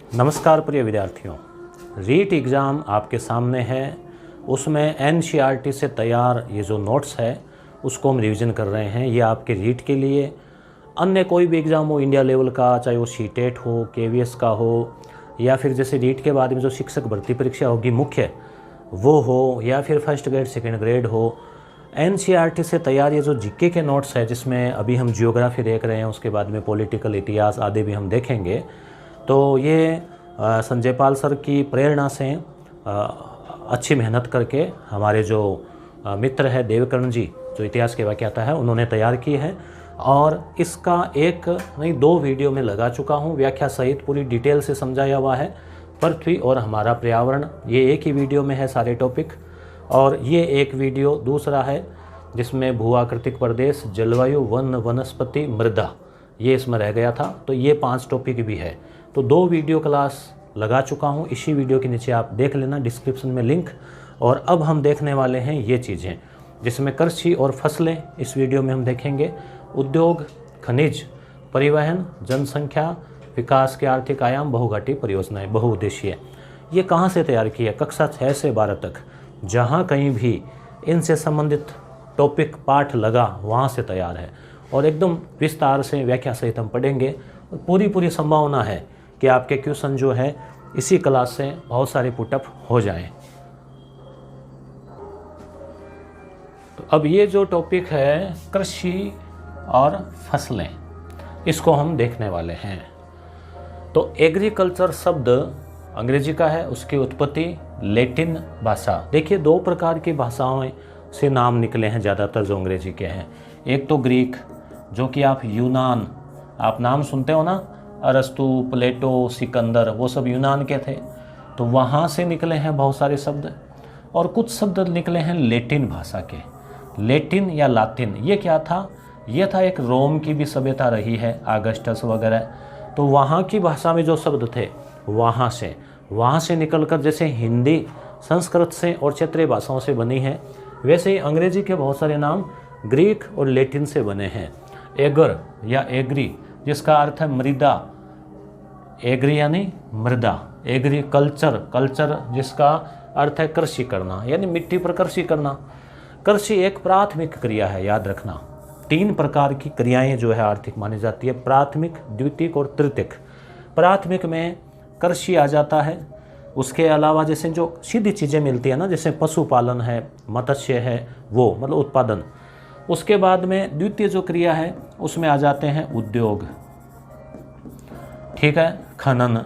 नमस्कार प्रिय विद्यार्थियों, रीट एग्ज़ाम आपके सामने है। उसमें एनसीईआरटी से तैयार ये जो नोट्स है उसको हम रिवीजन कर रहे हैं। ये आपके रीट के लिए, अन्य कोई भी एग्ज़ाम हो इंडिया लेवल का, चाहे वो सीटेट हो, केवीएस का हो, या फिर जैसे रीट के बाद में जो शिक्षक भर्ती परीक्षा होगी मुख्य वो हो, या फिर फर्स्ट ग्रेड सेकेंड ग्रेड हो, एनसीईआरटी से तैयार ये जो जीके के नोट्स है, जिसमें अभी हम जियोग्राफी देख रहे हैं, उसके बाद में पॉलिटिकल इतिहास आदि भी हम देखेंगे। तो ये संजय पाल सर की प्रेरणा से अच्छी मेहनत करके हमारे जो मित्र है देवकर्ण जी, जो इतिहास के व्याख्याता है, उन्होंने तैयार की है। और इसका एक नहीं दो वीडियो में लगा चुका हूँ, व्याख्या सहित पूरी डिटेल से समझाया हुआ है। पृथ्वी और हमारा पर्यावरण, ये एक ही वीडियो में है सारे टॉपिक। और ये एक वीडियो दूसरा है जिसमें भू आकृतिक प्रदेश, जलवायु, वन, वनस्पति, मृदा, ये इसमें रह गया था। तो ये 5 टॉपिक भी है। तो 2 वीडियो क्लास लगा चुका हूँ, इसी वीडियो के नीचे आप देख लेना, डिस्क्रिप्शन में लिंक। और अब हम देखने वाले हैं ये चीज़ें, जिसमें कृषि और फसलें इस वीडियो में हम देखेंगे, उद्योग, खनिज, परिवहन, जनसंख्या, विकास के आर्थिक आयाम, बहुघाटी परियोजनाएं, बहुउद्देशीय। ये कहाँ से तैयार किया? कक्षा 6 से 12 तक जहाँ कहीं भी इनसे संबंधित टॉपिक पाठ लगा वहाँ से तैयार है। और एकदम विस्तार से व्याख्या सहित हम पढ़ेंगे। पूरी संभावना है कि आपके क्वेश्चन जो है इसी क्लास से बहुत सारे पुटअप हो जाएं। तो अब ये जो टॉपिक है कृषि और फसलें, इसको हम देखने वाले हैं। तो एग्रीकल्चर शब्द अंग्रेजी का है, उसकी उत्पत्ति लैटिन भाषा। देखिए 2 प्रकार की भाषाओं से नाम निकले हैं ज़्यादातर जो अंग्रेजी के हैं। एक तो ग्रीक, जो कि आप यूनान, आप नाम सुनते हो ना, अरस्तु, प्लेटो, सिकंदर, वो सब यूनान के थे। तो वहाँ से निकले हैं बहुत सारे शब्द। और कुछ शब्द निकले हैं लैटिन भाषा के। लैटिन या लातिन, ये क्या था? ये था एक रोम की भी सभ्यता रही है, आगस्टस वगैरह। तो वहाँ की भाषा में जो शब्द थे वहाँ से निकलकर, जैसे हिंदी संस्कृत से और क्षेत्रीय भाषाओं से बनी है, वैसे ही अंग्रेजी के बहुत सारे नाम ग्रीक और लैटिन से बने हैं। एगर या एग्री, जिसका अर्थ है मृदा, एग्री यानी मृदा। एग्रीकल्चर, कल्चर जिसका अर्थ है कृषि करना, यानी मिट्टी पर कृषि करना। कृषि एक प्राथमिक क्रिया है, याद रखना। 3 प्रकार की क्रियाएं जो है आर्थिक मानी जाती है, प्राथमिक, द्वितीयक और तृतीयक। प्राथमिक में कृषि आ जाता है। उसके अलावा जैसे जो सीधी चीज़ें मिलती है ना, जैसे पशुपालन है, मत्स्य है, वो मतलब उत्पादन। उसके बाद में द्वितीय जो क्रिया है उसमें आ जाते हैं उद्योग, ठीक है, खनन।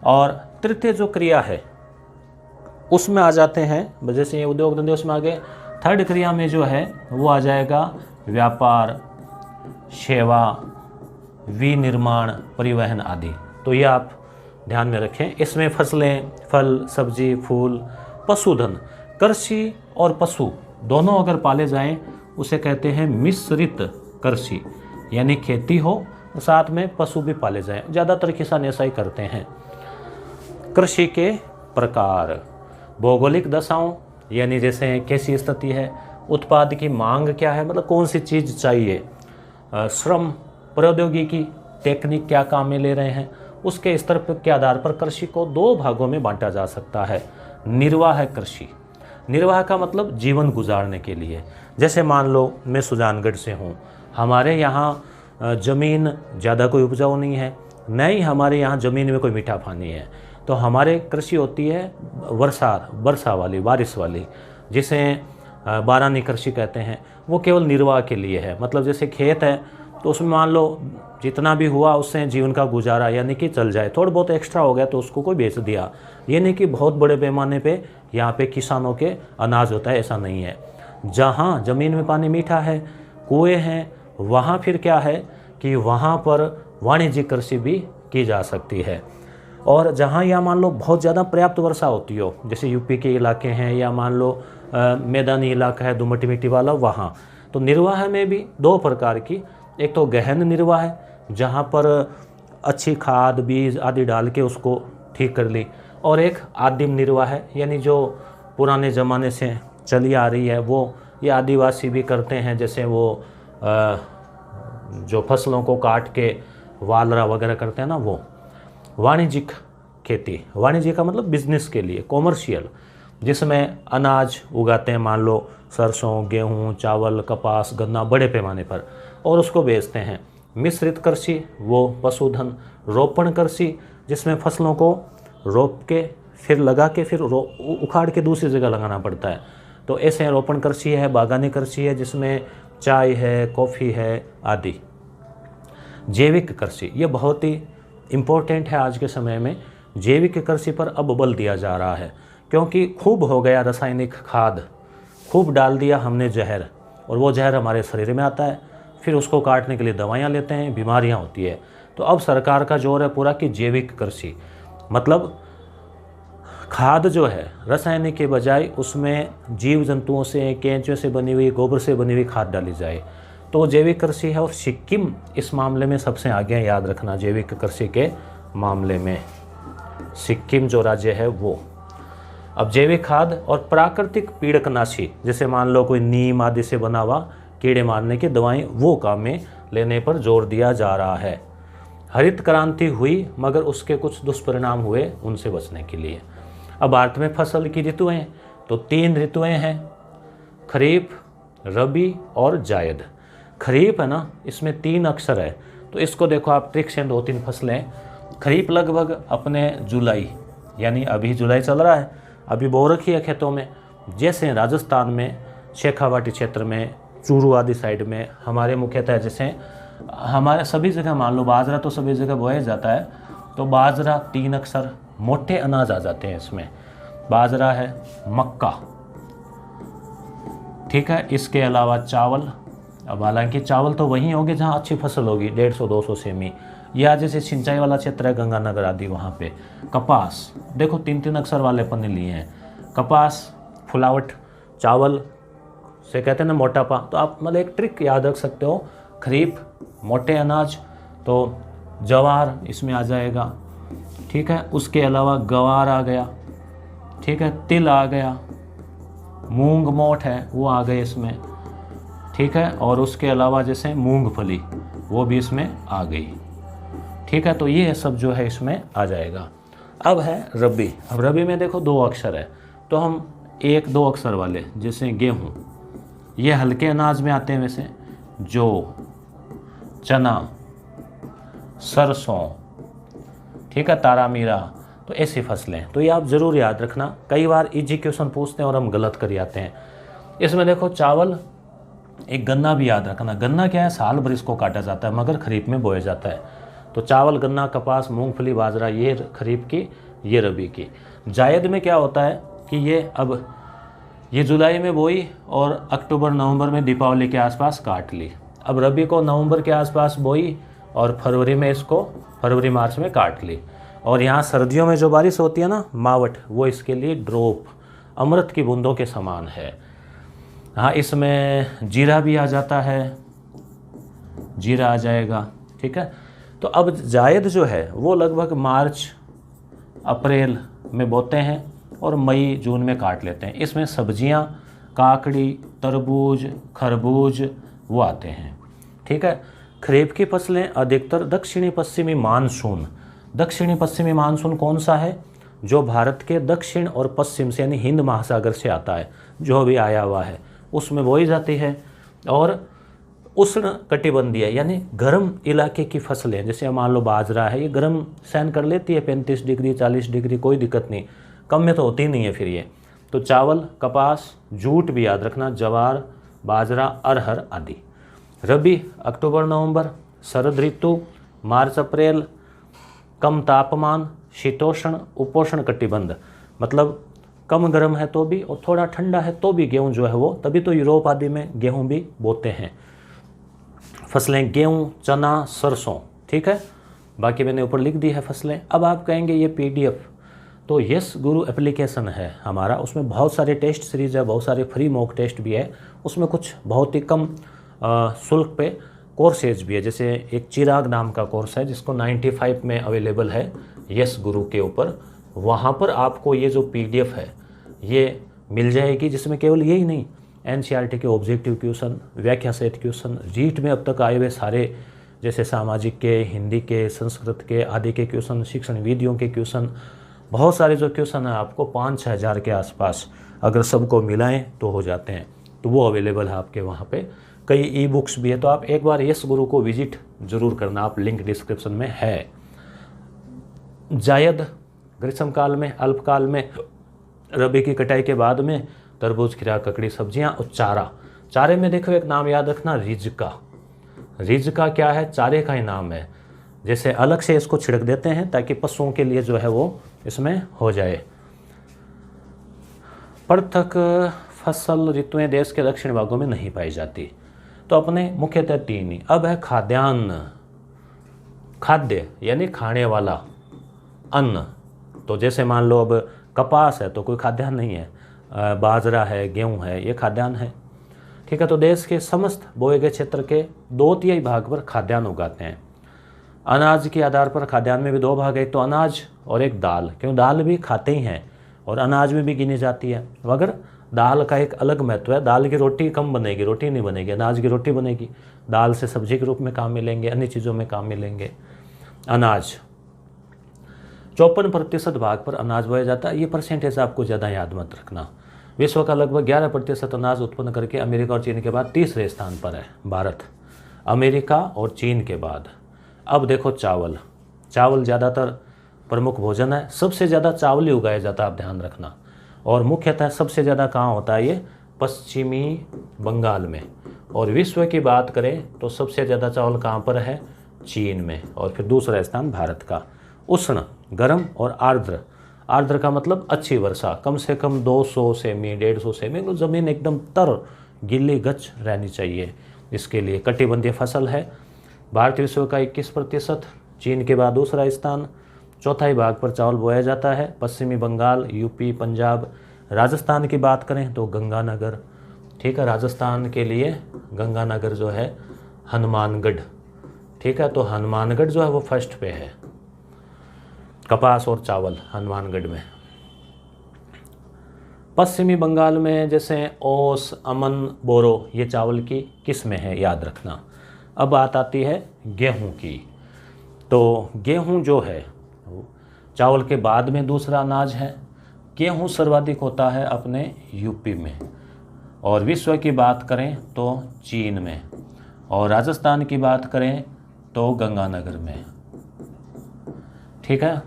और तृतीय जो क्रिया है उसमें आ जाते हैं, जैसे ये उद्योग धंधे उसमें आ गए। थर्ड क्रिया में जो है वो आ जाएगा व्यापार, सेवा, विनिर्माण, परिवहन आदि। तो ये आप ध्यान में रखें। इसमें फसलें, फल, सब्जी, फूल, पशुधन, कृषि और पशु दोनों अगर पाले जाएं उसे कहते हैं मिश्रित कृषि, यानी खेती हो साथ में पशु भी पाले जाएं। ज़्यादातर किसान ऐसा ही करते हैं। कृषि के प्रकार, भौगोलिक दशाओं, यानी जैसे कैसी स्थिति है, उत्पाद की मांग क्या है, मतलब कौन सी चीज़ चाहिए, श्रम, प्रौद्योगिकी, टेक्निक क्या काम में ले रहे हैं, उसके स्तर के आधार पर कृषि को 2 भागों में बांटा जा सकता है। निर्वाह कृषि, निर्वाह का मतलब जीवन गुजारने के लिए। जैसे मान लो मैं सुजानगढ़ से हूँ, हमारे यहाँ ज़मीन ज़्यादा कोई उपजाऊ नहीं है, न ही हमारे यहाँ ज़मीन में कोई मीठा पानी है। तो हमारे कृषि होती है वर्षा वाली, बारिश वाली, जिसे बारानी कृषि कहते हैं। वो केवल निर्वाह के लिए है। मतलब जैसे खेत है तो उसमें मान लो जितना भी हुआ उससे जीवन का गुजारा यानी कि चल जाए, थोड़ा बहुत एक्स्ट्रा हो गया तो उसको कोई बेच दिया। ये नहीं कि बहुत बड़े पैमाने पे यहाँ पे किसानों के अनाज होता है, ऐसा नहीं है। जहाँ ज़मीन में पानी मीठा है, कुएँ हैं, वहाँ फिर क्या है कि वहाँ पर वाणिज्यिक कृषि भी की जा सकती है। और जहाँ या मान लो बहुत ज़्यादा पर्याप्त वर्षा होती हो, जैसे यूपी के इलाके हैं, या मान लो मैदानी इलाका है दुमटी मिट्टी वाला, वहाँ तो निर्वाह में भी 2 प्रकार की। एक तो गहन निर्वाह है, जहाँ पर अच्छी खाद, बीज आदि डाल के उसको ठीक कर ली। और एक आदिम निर्वाह है, यानी जो पुराने ज़माने से चली आ रही है, वो ये आदिवासी भी करते हैं। जैसे वो जो फसलों को काट के वालरा वगैरह करते हैं ना, वो वाणिज्यिक खेती, वाणिज्य का मतलब बिजनेस के लिए, कॉमर्शियल, जिसमें अनाज उगाते हैं, मान लो सरसों, गेहूँ, चावल, कपास, गन्ना बड़े पैमाने पर, और उसको बेचते हैं। मिश्रित कृषि वो पशुधन। रोपण कृषि जिसमें फसलों को रोप के फिर लगा के फिर उखाड़ के दूसरी जगह लगाना पड़ता है, तो ऐसे रोपण कृषि है। बागानी कृषि है जिसमें चाय है, कॉफ़ी है आदि। जैविक कृषि ये बहुत ही इम्पोर्टेंट है आज के समय में। जैविक कृषि पर अब बल दिया जा रहा है, क्योंकि खूब हो गया रासायनिक खाद, खूब डाल दिया हमने जहर, और वो जहर हमारे शरीर में आता है, फिर उसको काटने के लिए दवाइयाँ लेते हैं, बीमारियाँ होती है। तो अब सरकार का जोर है पूरा कि जैविक कृषि, मतलब खाद जो है रासायनिक के बजाय उसमें जीव जंतुओं से, केंचुए से बनी हुई, गोबर से बनी हुई खाद डाली जाए, तो जैविक कृषि है। और सिक्किम इस मामले में सबसे आगे है, याद रखना, जैविक कृषि के मामले में सिक्किम जो राज्य है वो। अब जैविक खाद और प्राकृतिक पीड़कनाशी, जैसे मान लो कोई नीम आदि से बना हुआ कीड़े मारने की दवाएं, वो काम में लेने पर जोर दिया जा रहा है। हरित क्रांति हुई मगर उसके कुछ दुष्परिणाम हुए, उनसे बचने के लिए। अब भारत में फसल की ऋतुएं, तो 3 ऋतुएं हैं, खरीफ, रबी और जायद। खरीफ है ना, इसमें 3 अक्षर है, तो इसको देखो आप, ट्रिक से 2-3 फसलें। खरीफ लगभग अपने जुलाई, यानी अभी जुलाई चल रहा है, अभी बो रखी है खेतों में। जैसे राजस्थान में शेखावाटी क्षेत्र में, चूरू आदि साइड में, हमारे मुख्यतः जैसे हमारे सभी जगह मान लो बाजरा तो सभी जगह बोया जाता है, तो बाजरा 3 अक्षर, मोटे अनाज आ जाते हैं इसमें। बाजरा है, मक्का, ठीक है। इसके अलावा चावल, अब हालांकि चावल तो वहीं होंगे जहाँ अच्छी फसल होगी, 150-200 सेमी, या जैसे सिंचाई वाला क्षेत्र है गंगानगर आदि, वहाँ पे। कपास देखो 3-3 अक्षर वाले पन्ने लिए हैं, कपास, फुलावट, चावल से कहते हैं ना मोटापा, तो आप मतलब एक ट्रिक याद रख सकते हो, खरीफ मोटे अनाज, तो ज्वार इसमें आ जाएगा, ठीक है। उसके अलावा गवार आ गया, ठीक है, तिल आ गया, मूंग मोठ है वो आ गए इसमें, ठीक है। और उसके अलावा जैसे मूंगफली वो भी इसमें आ गई, ठीक है। तो ये सब जो है इसमें आ जाएगा। अब है रबी। अब रबी में देखो 2 अक्षर है, तो हम 1-2 अक्षर वाले, जैसे गेहूँ, ये हल्के अनाज में आते हैं वैसे, जौ, चना, सरसों, ठीक है, तारा मीरा, तो ऐसी फसलें। तो ये आप ज़रूर याद रखना, कई बार इजी क्वेश्चन पूछते हैं और हम गलत कर जाते हैं। इसमें देखो चावल, एक गन्ना भी याद रखना। गन्ना क्या है, साल भर इसको काटा जाता है मगर खरीफ में बोया जाता है। तो चावल, गन्ना, कपास, मूंगफली, बाजरा, ये खरीफ की, ये रबी की। जायद में क्या होता है कि ये जुलाई में बोई और अक्टूबर नवंबर में दीपावली के आसपास काट ली। अब रबी को नवंबर के आसपास बोई और फरवरी में इसको, फरवरी मार्च में काट ली। और यहाँ सर्दियों में जो बारिश होती है ना, मावट, वो इसके लिए ड्रॉप, अमृत की बूंदों के समान है। हाँ, इसमें जीरा भी आ जाता है, जीरा आ जाएगा, ठीक है। तो अब जायद जो है वो लगभग मार्च अप्रैल में बोते हैं और मई जून में काट लेते हैं। इसमें सब्जियां, काकड़ी, तरबूज, खरबूज वो आते हैं, ठीक है। खरीफ की फसलें अधिकतर दक्षिणी पश्चिमी मानसून। दक्षिणी पश्चिमी मानसून कौन सा है, जो भारत के दक्षिण और पश्चिम से यानी हिंद महासागर से आता है, जो भी आया हुआ है उसमें बोई जाती है। और उष्ण कटिबंधीय यानी गर्म इलाके की फसलें, जैसे मान लो बाजरा है, ये गर्म सहन कर लेती है, 35 डिग्री 40 डिग्री, कोई दिक्कत नहीं, कम में तो होती नहीं है फिर ये। तो चावल, कपास, जूट भी याद रखना, ज्वार, बाजरा, अरहर आदि। रबी अक्टूबर नवंबर, शरद ऋतु मार्च अप्रैल, कम तापमान, शीतोष्ण उपोष्ण कटिबंध, मतलब कम गर्म है तो भी और थोड़ा ठंडा है तो भी गेहूं जो है वो, तभी तो यूरोप आदि में गेहूं भी बोते हैं। फसलें गेहूं, चना, सरसों, ठीक है। बाकी मैंने ऊपर लिख दी है फसलें। अब आप कहेंगे ये PDF, तो यस गुरु एप्लीकेशन है हमारा, उसमें बहुत सारे टेस्ट सीरीज है, बहुत सारे फ्री मॉक टेस्ट भी है, उसमें कुछ बहुत ही कम शुल्क पे कोर्सेज भी है। जैसे एक चिराग नाम का कोर्स है जिसको 95 में अवेलेबल है यस गुरु के ऊपर, वहाँ पर आपको ये जो PDF है ये मिल जाएगी, जिसमें केवल यही नहीं, NCERT के ऑब्जेक्टिव क्वेश्चन, व्याख्या सहित क्वेश्चन, रीट में अब तक आए हुए सारे, जैसे सामाजिक के, हिंदी के, संस्कृत के आदि के क्वेश्चन, शिक्षण विधियों के क्वेश्चन, बहुत सारे जो क्वेश्चन है आपको 5-6 हज़ार के आसपास अगर सबको मिलाएं तो हो जाते हैं, तो वो अवेलेबल है आपके वहाँ पे। कई ई बुक्स भी है, तो आप एक बार यस गुरु को विजिट जरूर करना, आप लिंक डिस्क्रिप्शन में है। जायद ग्रीष्म काल में, अल्पकाल में, रबी की कटाई के बाद में, तरबूज, खीरा, ककड़ी, सब्जियां और चारा। चारे में देखो एक नाम याद रखना, रिजका। रिजका क्या है? चारे का ही नाम है। जैसे अलग से इसको छिड़क देते हैं ताकि पशुओं के लिए जो है वो इसमें हो जाए। पृथक फसल ऋतुएं देश के दक्षिण भागों में नहीं पाई जाती। तो अपने मुख्यतः 3 ही। अब है खाद्यान्न, खाद्य यानी खाने वाला अन्न। तो जैसे मान लो अब कपास है तो कोई खाद्यान्न नहीं है, बाजरा है, गेहूं है, ये खाद्यान्न है। ठीक है, तो देश के समस्त बोए गए क्षेत्र के 2/3 भाग पर खाद्यान्न उगाते हैं। अनाज के आधार पर खाद्यान्न में भी 2 भाग है, एक तो अनाज और एक दाल, क्यों दाल भी खाते ही हैं और अनाज में भी गिनी जाती है, मगर दाल का एक अलग महत्व है। दाल की रोटी कम बनेगी, रोटी नहीं बनेगी, अनाज की रोटी बनेगी। दाल से सब्जी के रूप में काम मिलेंगे, अन्य चीज़ों में काम मिलेंगे। अनाज 54% भाग पर अनाज बोया जाता है। ये परसेंटेज आपको ज़्यादा याद मत रखना। विश्व का लगभग 11% अनाज उत्पन्न करके अमेरिका और चीन के बाद तीसरे स्थान पर है भारत, अमेरिका और चीन के बाद। अब देखो चावल, चावल ज़्यादातर प्रमुख भोजन है, सबसे ज़्यादा चावल ही उगाया जाता है, आप ध्यान रखना। और मुख्यतः सबसे ज़्यादा कहाँ होता है ये? पश्चिमी बंगाल में। और विश्व की बात करें तो सबसे ज़्यादा चावल कहाँ पर है? चीन में, और फिर दूसरा स्थान भारत का। उष्ण, गर्म और आर्द्र। आर्द्र का मतलब अच्छी वर्षा, कम से कम 200 सेमी, 150 सेमी, तो ज़मीन एकदम तर गिल्ली गच रहनी चाहिए। इसके लिए कटिबंधीय फसल है। भारत विश्व का 21%, चीन के बाद दूसरा स्थान। चौथाई भाग पर चावल बोया जाता है। पश्चिमी बंगाल, यूपी, पंजाब। राजस्थान की बात करें तो गंगानगर। ठीक है, राजस्थान के लिए गंगानगर जो है, हनुमानगढ़। ठीक है, तो हनुमानगढ़ जो है वो फर्स्ट पे है, कपास और चावल हनुमानगढ़ में। पश्चिमी बंगाल में जैसे ओस, अमन, बोरो, ये चावल की किस्में हैं, याद रखना। अब बात आती है गेहूं की। तो गेहूं जो है चावल के बाद में दूसरा अनाज है। गेहूं सर्वाधिक होता है अपने यूपी में, और विश्व की बात करें तो चीन में, और राजस्थान की बात करें तो गंगानगर में। ठीक है,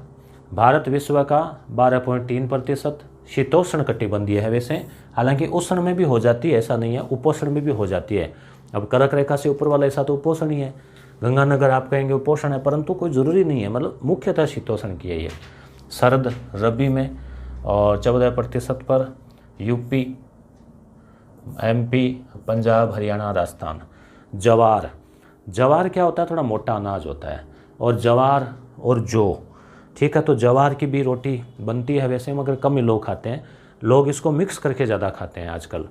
भारत विश्व का 12.3% शीतोष्ण कटिबंधीय है वैसे, हालांकि उष्ण में भी हो जाती है, ऐसा नहीं है, उपोष्ण में भी हो जाती है। अब कर्क रेखा से ऊपर वाला ऐसा तो उपोष्ण ही है, गंगानगर आप कहेंगे उपोष्ण है, परंतु कोई ज़रूरी नहीं है, मतलब मुख्यतः शीतोष्ण की है ये। शरद रबी में, और 14% पर यूपी, एमपी, पंजाब, हरियाणा, राजस्थान। जवार, जवार क्या होता है? थोड़ा मोटा अनाज होता है, और जवार और जौ। ठीक है, तो जवार की भी रोटी बनती है वैसे, मगर कम ही लोग खाते हैं, लोग इसको मिक्स करके ज़्यादा खाते हैं आजकल।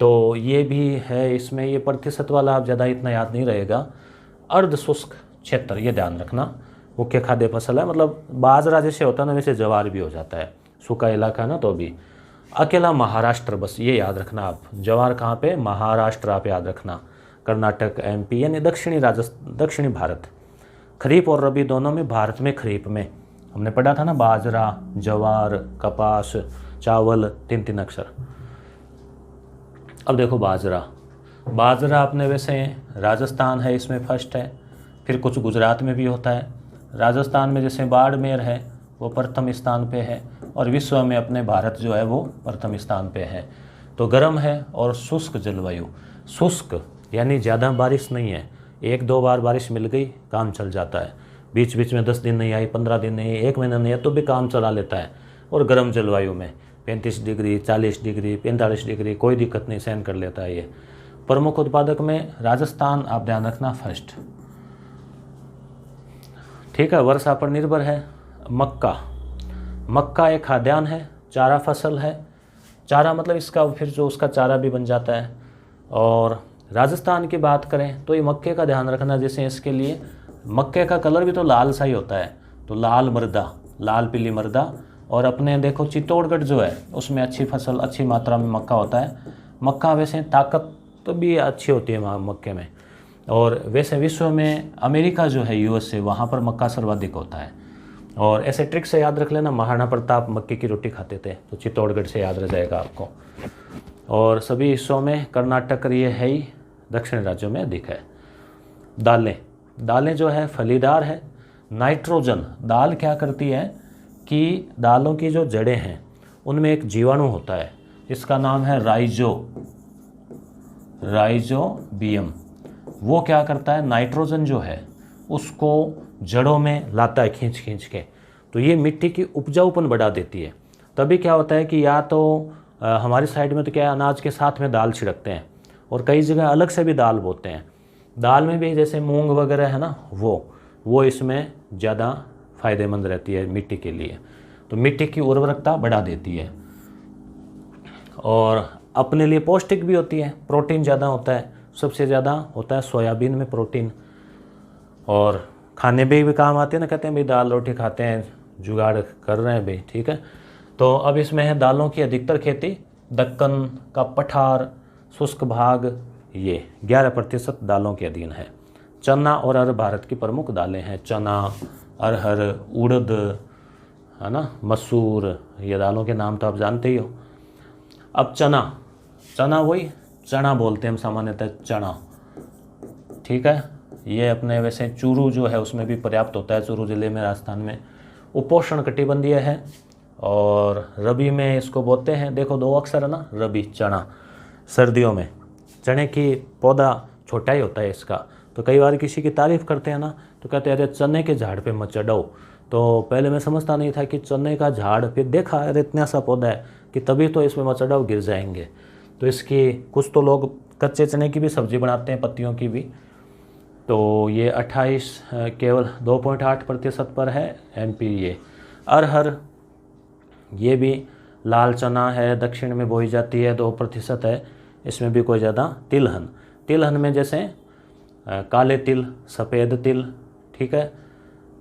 तो ये भी है इसमें, ये प्रतिशत वाला आप ज़्यादा इतना याद नहीं रहेगा। अर्ध शुष्क क्षेत्र, ये ध्यान रखना, मुख्य खाद्य फसल है, मतलब बाजरा जैसे होता है ना वैसे जवार भी हो जाता है, सूखा इलाका ना तो भी। अकेला महाराष्ट्र, बस ये याद रखना आप, जवार कहाँ पे? महाराष्ट्र आप याद रखना, कर्नाटक, एमपी, यानी दक्षिणी भारत। खरीफ और रबी दोनों में, भारत में खरीफ में हमने पढ़ा था ना, बाजरा, जवार, कपास, चावल, 3-3 अक्षर। अब देखो बाजरा, बाजरा अपने वैसे राजस्थान है इसमें फर्स्ट है, फिर कुछ गुजरात में भी होता है। राजस्थान में जैसे बाड़मेर है वो प्रथम स्थान पे है, और विश्व में अपने भारत जो है वो प्रथम स्थान पे है। तो गर्म है और शुष्क जलवायु। शुष्क यानी ज़्यादा बारिश नहीं है, 1-2 बार बारिश मिल गई काम चल जाता है, बीच बीच में 10 दिन नहीं आई, 15 दिन नहीं, 1 महीना नहीं है तो भी काम चला लेता है। और गर्म जलवायु में 35 डिग्री, 40 डिग्री, 45 डिग्री कोई दिक्कत नहीं, सहन कर लेता है ये। प्रमुख उत्पादक में राजस्थान आप ध्यान रखना फर्स्ट। ठीक है, वर्षा पर निर्भर है। मक्का, मक्का एक खाद्यान्न है, चारा फसल है। चारा मतलब इसका फिर जो उसका चारा भी बन जाता है। और राजस्थान की बात करें तो ये मक्के का ध्यान रखना, जैसे इसके लिए मक्के का कलर भी तो लाल सा ही होता है, तो लाल मृदा, लाल पीली मृदा। और अपने देखो चित्तौड़गढ़ जो है उसमें अच्छी फसल, अच्छी मात्रा में मक्का होता है। मक्का वैसे ताकत तो भी अच्छी होती है मक्के में। और वैसे विश्व में अमेरिका जो है, यूएसए, वहाँ पर मक्का सर्वाधिक होता है। और ऐसे ट्रिक से याद रख लेना, महाराणा प्रताप मक्के की रोटी खाते थे, तो चित्तौड़गढ़ से याद रह जाएगा आपको। और सभी हिस्सों में कर्नाटक ये है ही, दक्षिण राज्यों में अधिक है। दालें जो है फलीदार है। नाइट्रोजन, दाल क्या करती है कि दालों की जो जड़ें हैं उनमें एक जीवाणु होता है, इसका नाम है राइजोबियम। वो क्या करता है, नाइट्रोजन जो है उसको जड़ों में लाता है खींच खींच के, तो ये मिट्टी की उपजाऊपन बढ़ा देती है। तभी क्या होता है कि या तो हमारी साइड में तो क्या है, अनाज के साथ में दाल छिड़कते हैं, और कई जगह अलग से भी दाल बोते हैं। दाल में भी जैसे मूंग वगैरह है ना, वो इसमें ज़्यादा फ़ायदेमंद रहती है मिट्टी के लिए, तो मिट्टी की उर्वरकता बढ़ा देती है और अपने लिए पौष्टिक भी होती है। प्रोटीन ज़्यादा होता है, सबसे ज़्यादा होता है सोयाबीन में प्रोटीन, और खाने में भी काम आते हैं ना, कहते हैं भाई दाल रोटी खाते हैं, जुगाड़ कर रहे हैं भाई, ठीक है। तो अब इसमें है दालों की अधिकतर खेती दक्कन का पठार, शुष्क भाग, ये 11% दालों के अधीन है। चना और अरहर भारत की प्रमुख दालें हैं। चना, अरहर, उड़द, है ना, मसूर, ये दालों के नाम तो आप जानते ही हो। अब चना वही चना बोलते हैं हम सामान्यतः, चना, ठीक है। ये अपने वैसे चूरू जो है उसमें भी पर्याप्त होता है, चूरू ज़िले में, राजस्थान में। उपोष्ण कटिबंधीय है और रबी में इसको बोते हैं, देखो 2 अक्षर है ना, रबी, चना। सर्दियों में चने की पौधा छोटा ही होता है इसका, तो कई बार किसी की तारीफ़ करते हैं ना, तो कहते हैं अरे चने के झाड़ पे मत चढ़ो। तो पहले मैं समझता नहीं था कि चने का झाड़, फिर देखा अरे इतना सा पौधा है कि तभी तो इसमें मत चढ़ाओ, गिर जाएंगे। तो इसकी कुछ तो लोग कच्चे चने की भी सब्ज़ी बनाते हैं, पत्तियों की भी। तो ये 28 केवल 2.8% पर है MP। ये अरहर, ये भी लाल चना है, दक्षिण में बोई जाती है, 2% है, इसमें भी कोई ज़्यादा। तिलहन में जैसे काले तिल, सफ़ेद तिल, ठीक है।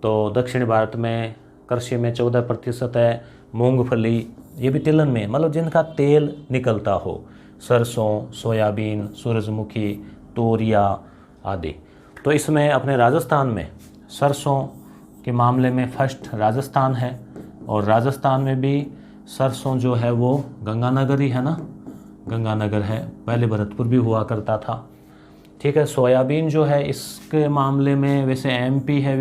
तो दक्षिण भारत में कृषि में 14% है। मूंगफली, ये भी तिलहन में, मतलब जिनका तेल निकलता हो, सरसों, सोयाबीन, सूरजमुखी, तोरिया आदि। तो इसमें अपने राजस्थान में सरसों के मामले में फर्स्ट राजस्थान है, और राजस्थान में भी सरसों जो है वो गंगानगर ही है ना, गंगानगर है, पहले भरतपुर भी हुआ करता था, ठीक है। सोयाबीन जो है इसके मामले में वैसे MP है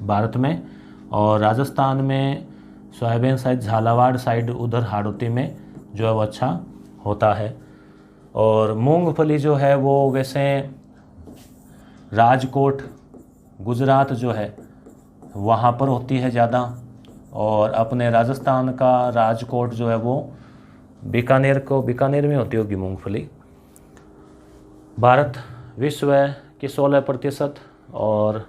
भारत में, और राजस्थान में सोयाबीन शायद झालावाड़ साइड, उधर हाड़ौती में जो है वो अच्छा होता है। और मूंगफली जो है वो वैसे राजकोट, गुजरात जो है वहाँ पर होती है ज़्यादा, और अपने राजस्थान का राजकोट जो है वो बीकानेर में होती होगी मूंगफली। भारत विश्व की 16%, और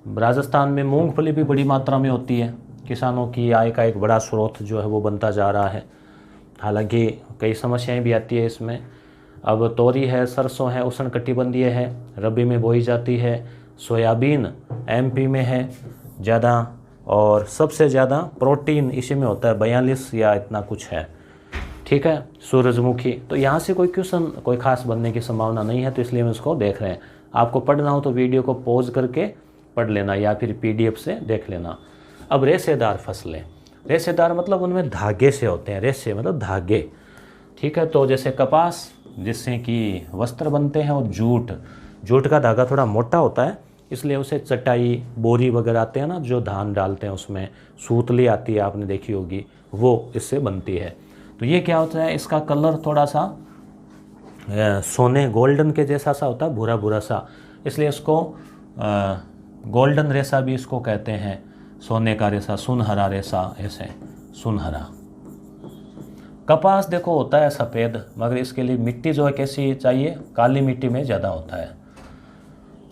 राजस्थान में मूंगफली भी बड़ी मात्रा में होती है। किसानों की आय का एक बड़ा स्रोत जो है वो बनता जा रहा है, हालांकि कई समस्याएं भी आती है इसमें। अब तोरी है, सरसों है, उष्णकटिबंधीय है, रबी में बोई जाती है। सोयाबीन MP में है ज़्यादा, और सबसे ज़्यादा प्रोटीन इसी में होता है, 42 या इतना कुछ है, ठीक है। सूरजमुखी, तो यहाँ से कोई क्वेश्चन कोई खास बनने की संभावना नहीं है, तो इसलिए हम इसको देख रहे हैं। आपको पढ़ना हो तो वीडियो को पॉज करके पढ़ लेना, या फिर PDF से देख लेना। अब रेशेदार फसलें, रेशेदार मतलब उनमें धागे से होते हैं, रेशे मतलब धागे, ठीक है। तो जैसे कपास, जिससे कि वस्त्र बनते हैं, और जूट का धागा थोड़ा मोटा होता है, इसलिए उसे चटाई, बोरी वगैरह आते हैं ना, जो धान डालते हैं उसमें, सूतली आती है, आपने देखी होगी, वो इससे बनती है। तो ये क्या होता है, इसका कलर थोड़ा सा सोने, गोल्डन के जैसा सा होता है, भूरा भूरा सा, इसलिए इसको गोल्डन रेशा भी इसको कहते हैं, सोने का रेशा, सुनहरा रेशा, ऐसे सुनहरा। कपास देखो होता है सफ़ेद, मगर इसके लिए मिट्टी जो है कैसी चाहिए, काली मिट्टी में ज़्यादा होता है।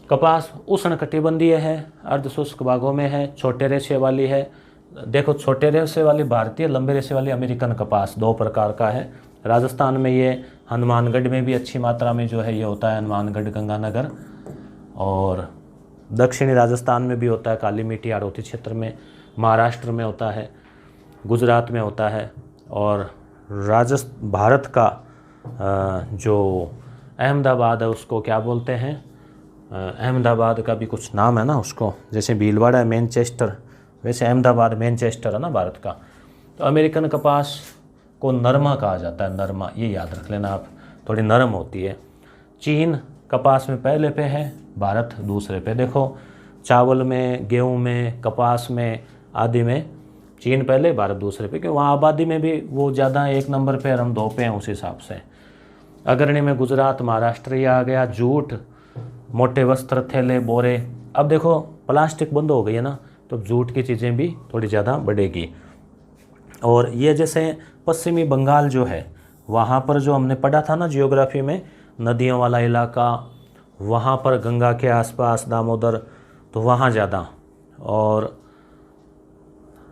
कपास उष्णकटिबंधीय है, अर्धशुष्क भागों में है, छोटे रेशे वाली है। देखो छोटे रेशे वाली भारतीय, लंबे रेशे वाली अमेरिकन कपास, 2 प्रकार का है। राजस्थान में ये हनुमानगढ़ में भी अच्छी मात्रा में जो है ये होता है, हनुमानगढ़, गंगानगर, और दक्षिणी राजस्थान में भी होता है, काली मिट्टी हाड़ौती क्षेत्र में, महाराष्ट्र में होता है, गुजरात में होता है। और भारत का जो अहमदाबाद है उसको क्या बोलते हैं, अहमदाबाद का भी कुछ नाम है ना उसको, जैसे भीलवाड़ा है मैनचेस्टर, वैसे अहमदाबाद मैनचेस्टर है ना भारत का। तो अमेरिकन कपास को नरमा कहा जाता है, नरमा, ये याद रख लेना आप, थोड़ी नरम होती है। चीन कपास में पहले पे है, भारत दूसरे पे। देखो चावल में, गेहूं में, कपास में आदि में चीन पहले, भारत दूसरे पे, क्योंकि वहाँ आबादी में भी वो ज़्यादा 1 नंबर पे और हम 2 पे हैं उस हिसाब से। अग्रणी में गुजरात, महाराष्ट्र ये आ गया। जूट, मोटे वस्त्र, थैले, बोरे। अब देखो प्लास्टिक बंद हो गई है ना, तो जूट की चीज़ें भी थोड़ी ज़्यादा बढ़ेगी। और ये जैसे पश्चिमी बंगाल जो है, वहाँ पर जो हमने पढ़ा था ना जियोग्राफी में, नदियों वाला इलाका, वहाँ पर गंगा के आसपास, दामोदर, तो वहाँ ज़्यादा। और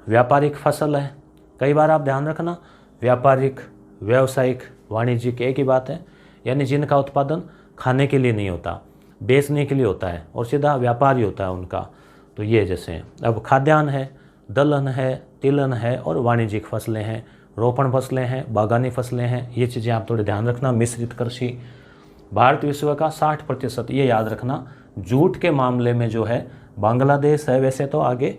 व्यापारिक फसल है, कई बार आप ध्यान रखना, व्यापारिक, व्यावसायिक, वाणिज्यिक एक ही बात है, यानी जिनका उत्पादन खाने के लिए नहीं होता, बेचने के लिए होता है और सीधा व्यापारी होता है उनका। तो ये जैसे अब खाद्यान्न है, दलहन है, तिलहन है और वाणिज्यिक फसलें हैं, रोपण फसलें हैं, बागानी फसलें हैं, ये चीज़ें आप थोड़े ध्यान रखना। मिश्रित कृषि, भारत विश्व का 60%, ये याद रखना। जूट के मामले में जो है बांग्लादेश है वैसे तो आगे,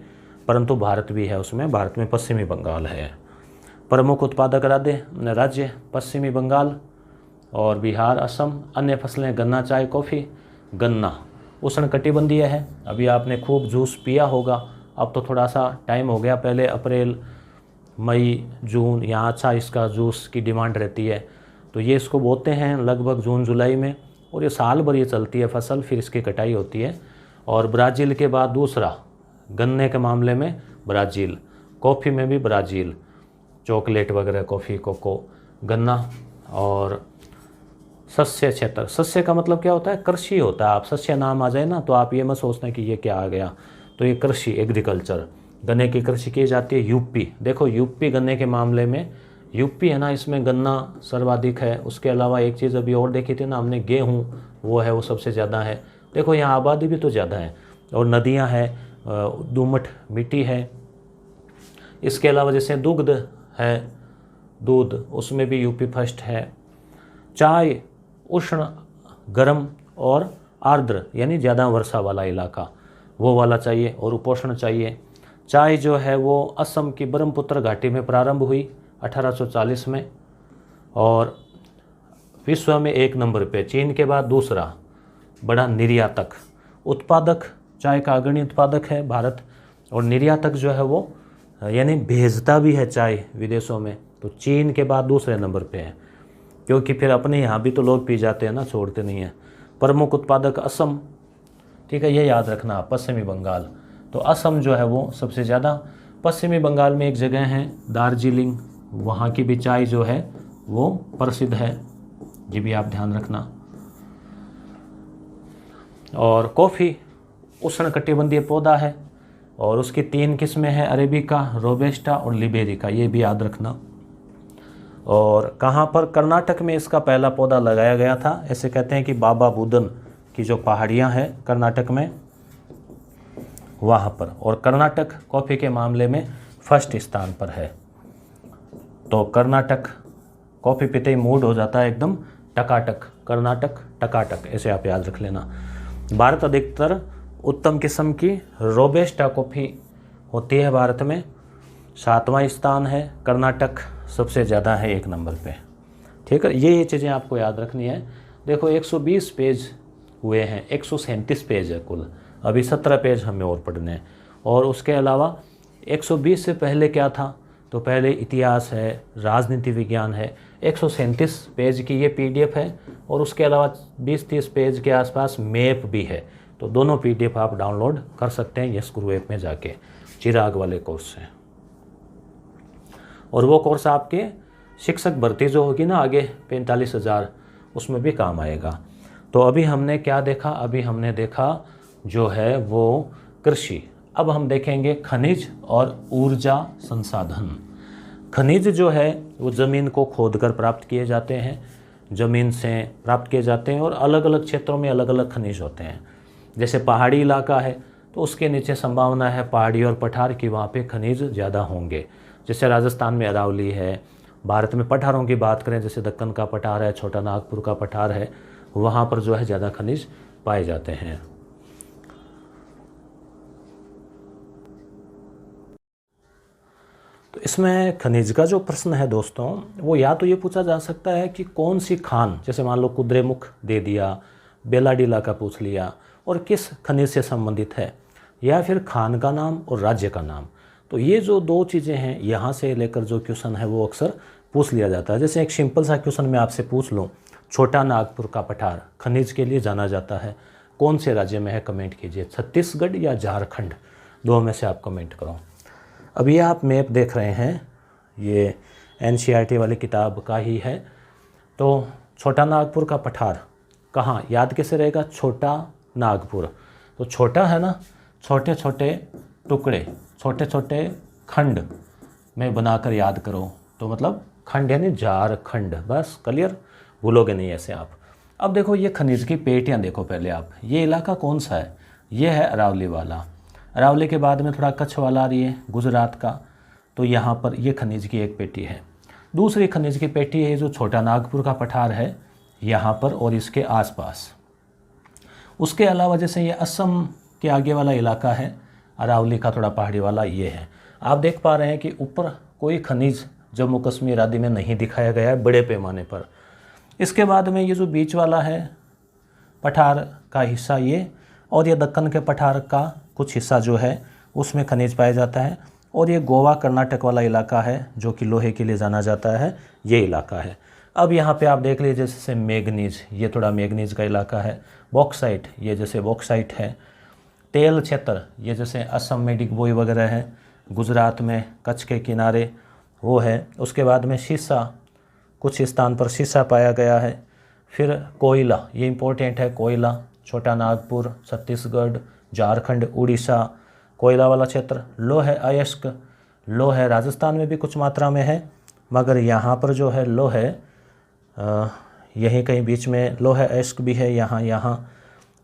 परंतु भारत भी है उसमें, भारत में पश्चिमी बंगाल है। प्रमुख उत्पादक राज्य पश्चिमी बंगाल और बिहार, असम। अन्य फसलें गन्ना, चाय, कॉफ़ी। गन्ना उष्णकटिबंधीय है, अभी आपने खूब जूस पिया होगा, अब तो थोड़ा सा टाइम हो गया, पहले अप्रैल, मई, जून यहाँ अच्छा इसका जूस की डिमांड रहती है। तो ये इसको बोते हैं लगभग जून जुलाई में, और ये साल भर ये चलती है फसल, फिर इसकी कटाई होती है। और ब्राज़ील के बाद दूसरा गन्ने के मामले में ब्राज़ील, कॉफ़ी में भी ब्राज़ील, चॉकलेट वगैरह, कॉफ़ी, कोको, गन्ना। और सस्य क्षेत्र, सस्य का मतलब क्या होता है? कृषि होता है। आप सस्य नाम आ जाए ना तो आप ये मत सोचना कि ये क्या आ गया, तो ये कृषि, एग्रीकल्चर, गन्ने की कृषि की जाती है। यूपी, देखो यूपी गन्ने के मामले में, यूपी है ना, इसमें गन्ना सर्वाधिक है। उसके अलावा एक चीज़ अभी और देखी थी ना हमने, गेहूँ, वो है, वो सबसे ज़्यादा है। देखो यहाँ आबादी भी तो ज़्यादा है, और नदियाँ हैं, दोमट मिट्टी है। इसके अलावा जैसे दुग्ध है, दूध, उसमें भी यूपी फर्स्ट है। चाय, उष्ण, गर्म और आर्द्र, यानी ज़्यादा वर्षा वाला इलाका, वो वाला चाहिए, और उपोष्ण चाहिए। चाय जो है वो असम की ब्रह्मपुत्र घाटी में प्रारंभ हुई 1840 में, और विश्व में 1 नंबर पे, चीन के बाद दूसरा बड़ा निर्यातक, उत्पादक, चाय का अग्रणी उत्पादक है भारत, और निर्यातक जो है वो यानी भेजता भी है चाय विदेशों में, तो चीन के बाद दूसरे नंबर पे है, क्योंकि फिर अपने यहाँ भी तो लोग पी जाते हैं ना, छोड़ते नहीं हैं। प्रमुख उत्पादक असम, ठीक है, ये याद रखना, पश्चिमी बंगाल। तो असम जो है वो सबसे ज़्यादा। पश्चिमी बंगाल में एक जगह है दार्जिलिंग, वहाँ की भी चाय जो है वो प्रसिद्ध है, ये भी आप ध्यान रखना। और कॉफ़ी उष्णकटिबंधीय पौधा है, और उसकी 3 किस्में हैं, अरेबिका, रोबेस्टा और लिबेरिका, ये भी याद रखना। और कहाँ पर? कर्नाटक में इसका पहला पौधा लगाया गया था। ऐसे कहते हैं कि बाबा बुदन की जो पहाड़ियाँ हैं कर्नाटक में, वहाँ पर। और कर्नाटक कॉफ़ी के मामले में फर्स्ट स्थान पर है। तो कर्नाटक कॉफ़ी पीते ही मूड हो जाता है एकदम टकाटक, कर्नाटक टकाटक, ऐसे आप याद रख लेना। भारत अधिकतर उत्तम किस्म की रोबेस्टा कॉफ़ी होती है भारत में, 7वां स्थान है। कर्नाटक सबसे ज़्यादा है 1 नंबर पे, ठीक है। ये चीज़ें आपको याद रखनी है। देखो 120 पेज हुए हैं, 137 पेज है कुल, अभी 17 पेज हमें और पढ़ने हैं। और उसके अलावा 120 से पहले क्या था? तो पहले इतिहास है, राजनीति विज्ञान है। 137 पेज की ये PDF है, और उसके अलावा 20-30 पेज के आसपास मैप भी है। तो दोनों PDF आप डाउनलोड कर सकते हैं यस गुरु ऐप में जाके, चिराग वाले कोर्स से। और वो कोर्स आपके शिक्षक भर्ती जो होगी ना आगे 45,000, उसमें भी काम आएगा। तो अभी हमने क्या देखा? अभी हमने देखा जो है वो कृषि। अब हम देखेंगे खनिज और ऊर्जा संसाधन। खनिज जो है वो ज़मीन को खोदकर प्राप्त किए जाते हैं, ज़मीन से प्राप्त किए जाते हैं, और अलग अलग क्षेत्रों में अलग अलग खनिज होते हैं। जैसे पहाड़ी इलाका है तो उसके नीचे संभावना है पहाड़ी और पठार की, वहाँ पे खनिज ज़्यादा होंगे। जैसे राजस्थान में अरावली है। भारत में पठारों की बात करें, जैसे दक्कन का पठार है, छोटा नागपुर का पठार है, वहाँ पर जो है ज़्यादा खनिज पाए जाते हैं। तो इसमें खनिज का जो प्रश्न है दोस्तों, वो या तो ये पूछा जा सकता है कि कौन सी खान, जैसे मान लो कुद्रेमुख दे दिया, बेलाडीला का पूछ लिया, और किस खनिज से संबंधित है, या फिर खान का नाम और राज्य का नाम। तो ये जो दो चीज़ें हैं, यहाँ से लेकर जो क्वेश्चन है वो अक्सर पूछ लिया जाता है। जैसे एक सिंपल सा क्वेश्चन मैं आपसे पूछ लूँ, छोटा नागपुर का पठार खनिज के लिए जाना जाता है, कौन से राज्य में है, कमेंट कीजिए, छत्तीसगढ़ या झारखंड, दो में से आप कमेंट करो। अब ये आप मैप देख रहे हैं, ये NCERT वाली किताब का ही है। तो छोटा नागपुर का पठार कहाँ, याद कैसे रहेगा, छोटा नागपुर। तो छोटा है ना, छोटे छोटे टुकड़े, छोटे छोटे खंड में बनाकर याद करो, तो मतलब खंड यानी झारखंड, बस क्लियर, भूलोगे नहीं ऐसे आप। अब देखो ये खनिज की पेटियाँ देखो पहले आप, ये इलाका कौन सा है, ये है अरावली वाला। अरावली के बाद में थोड़ा कच्छ वाला आ रही है गुजरात का, तो यहाँ पर ये खनिज की एक पेटी है। दूसरी खनिज की पेटी है जो छोटा नागपुर का पठार है यहाँ पर और इसके आसपास। उसके अलावा जैसे ये असम के आगे वाला इलाका है, अरावली का थोड़ा पहाड़ी वाला ये है। आप देख पा रहे हैं कि ऊपर कोई खनिज जम्मू कश्मीर आदि में नहीं दिखाया गया है बड़े पैमाने पर। इसके बाद में ये जो बीच वाला है पठार का हिस्सा ये, और ये दक्कन के पठार का कुछ हिस्सा जो है उसमें खनिज पाया जाता है। और ये गोवा कर्नाटक वाला इलाका है जो कि लोहे के लिए जाना जाता है, ये इलाका है। अब यहाँ पे आप देख लीजिए जैसे मैग्नीज, ये थोड़ा मैग्नीज का इलाका है। बॉक्साइट, ये जैसे बॉक्साइट है। तेल क्षेत्र, ये जैसे असम में डिगबोई वगैरह है, गुजरात में कच्छ के किनारे वो है। उसके बाद में शीशा, कुछ स्थान पर शीशा पाया गया है। फिर कोयला, ये इम्पोर्टेंट है, कोयला छोटा नागपुर, छत्तीसगढ़, झारखंड, उड़ीसा, कोयला वाला क्षेत्र। लोह अयस्क, लोह राजस्थान में भी कुछ मात्रा में है, मगर यहाँ पर जो है लोह यहीं कहीं बीच में लोह अयस्क भी है यहाँ।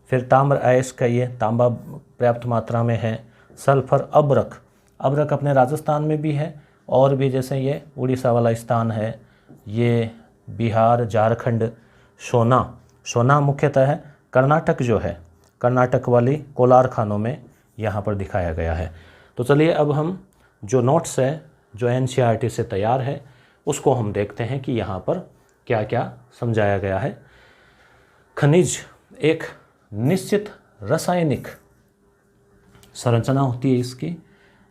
फिर ताम्र अयस्क है, ये तांबा पर्याप्त मात्रा में है। सल्फर, अब्रक, अब्रक अपने राजस्थान में भी है, और भी जैसे ये उड़ीसा वाला स्थान है, ये बिहार, झारखंड। सोना, सोना मुख्यतः है कर्नाटक जो है, कर्नाटक वाली कोलार खानों में यहाँ पर दिखाया गया है। तो चलिए अब हम जो नोट्स है जो NCERT से तैयार है उसको हम देखते हैं कि यहाँ पर क्या क्या समझाया गया है। खनिज एक निश्चित रासायनिक संरचना होती है, इसकी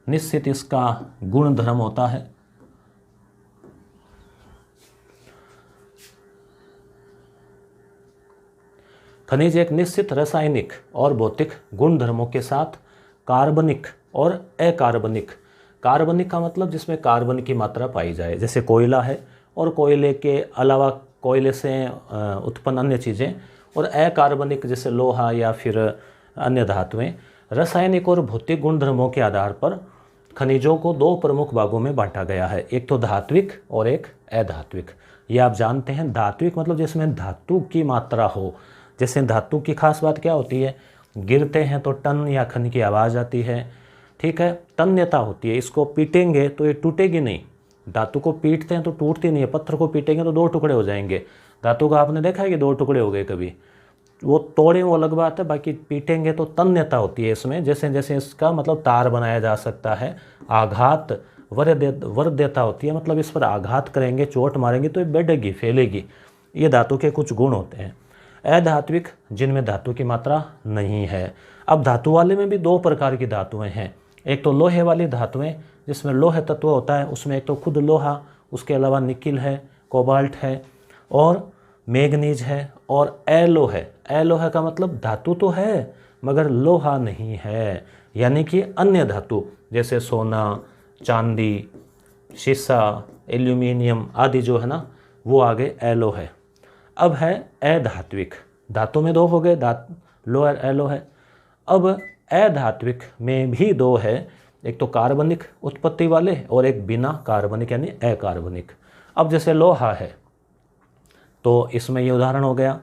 निश्चित इसका गुण धर्म होता है। खनिज एक निश्चित रासायनिक और भौतिक गुण धर्मों के साथ कार्बनिक और अकार्बनिक, कार्बनिक का मतलब जिसमें कार्बन की मात्रा पाई जाए, जैसे कोयला है, और कोयले के अलावा कोयले से उत्पन्न अन्य चीज़ें, और अकार्बनिक जैसे लोहा या फिर अन्य धातुएं। रासायनिक और भौतिक गुणधर्मों के आधार पर खनिजों को दो प्रमुख भागों में बांटा गया है, एक तो धात्विक और एक अधात्विक। ये आप जानते हैं, धात्विक मतलब जिसमें धातु की मात्रा हो। जैसे धातु की खास बात क्या होती है, गिरते हैं तो टन या खन की आवाज़ आती है, ठीक है, तन्यता होती है, इसको पीटेंगे तो ये टूटेगी नहीं। धातु को पीटते हैं तो टूटती नहीं है, पत्थर को पीटेंगे तो दो टुकड़े हो जाएंगे। धातु का आपने देखा है कि दो टुकड़े हो गए कभी, वो तोड़े वो अलग बात है, बाकी पीटेंगे तो तन्यता होती है इसमें। जैसे जैसे इसका मतलब तार बनाया जा सकता है, आघात वर्ध्यता होती है, मतलब इस पर आघात करेंगे, चोट मारेंगे तो ये बढ़ेगी, फैलेगी। ये धातु के कुछ गुण होते हैं। अधात्विक, जिनमें धातु की मात्रा नहीं है। अब धातु वाले में भी दो प्रकार की धातुएं हैं, एक तो लोहे वाली धातुएं जिसमें लोह तत्व होता है, उसमें एक तो खुद लोहा, उसके अलावा निकिल है, कोबाल्ट है, और मैग्नीज है, और अलोह है। अलोह का मतलब धातु तो है मगर लोहा नहीं है, यानी कि अन्य धातु जैसे सोना, चांदी, शीशा, एल्यूमिनियम आदि जो है ना, वो आगे अलोह है। अब है अधात्विक, धातु में दो हो गए, लोह और अलोह है। अब अधात्विक में भी दो है, एक तो कार्बनिक उत्पत्ति वाले और एक बिना कार्बनिक यानी अकार्बनिक। अब जैसे लोहा है तो इसमें ये उदाहरण हो गया,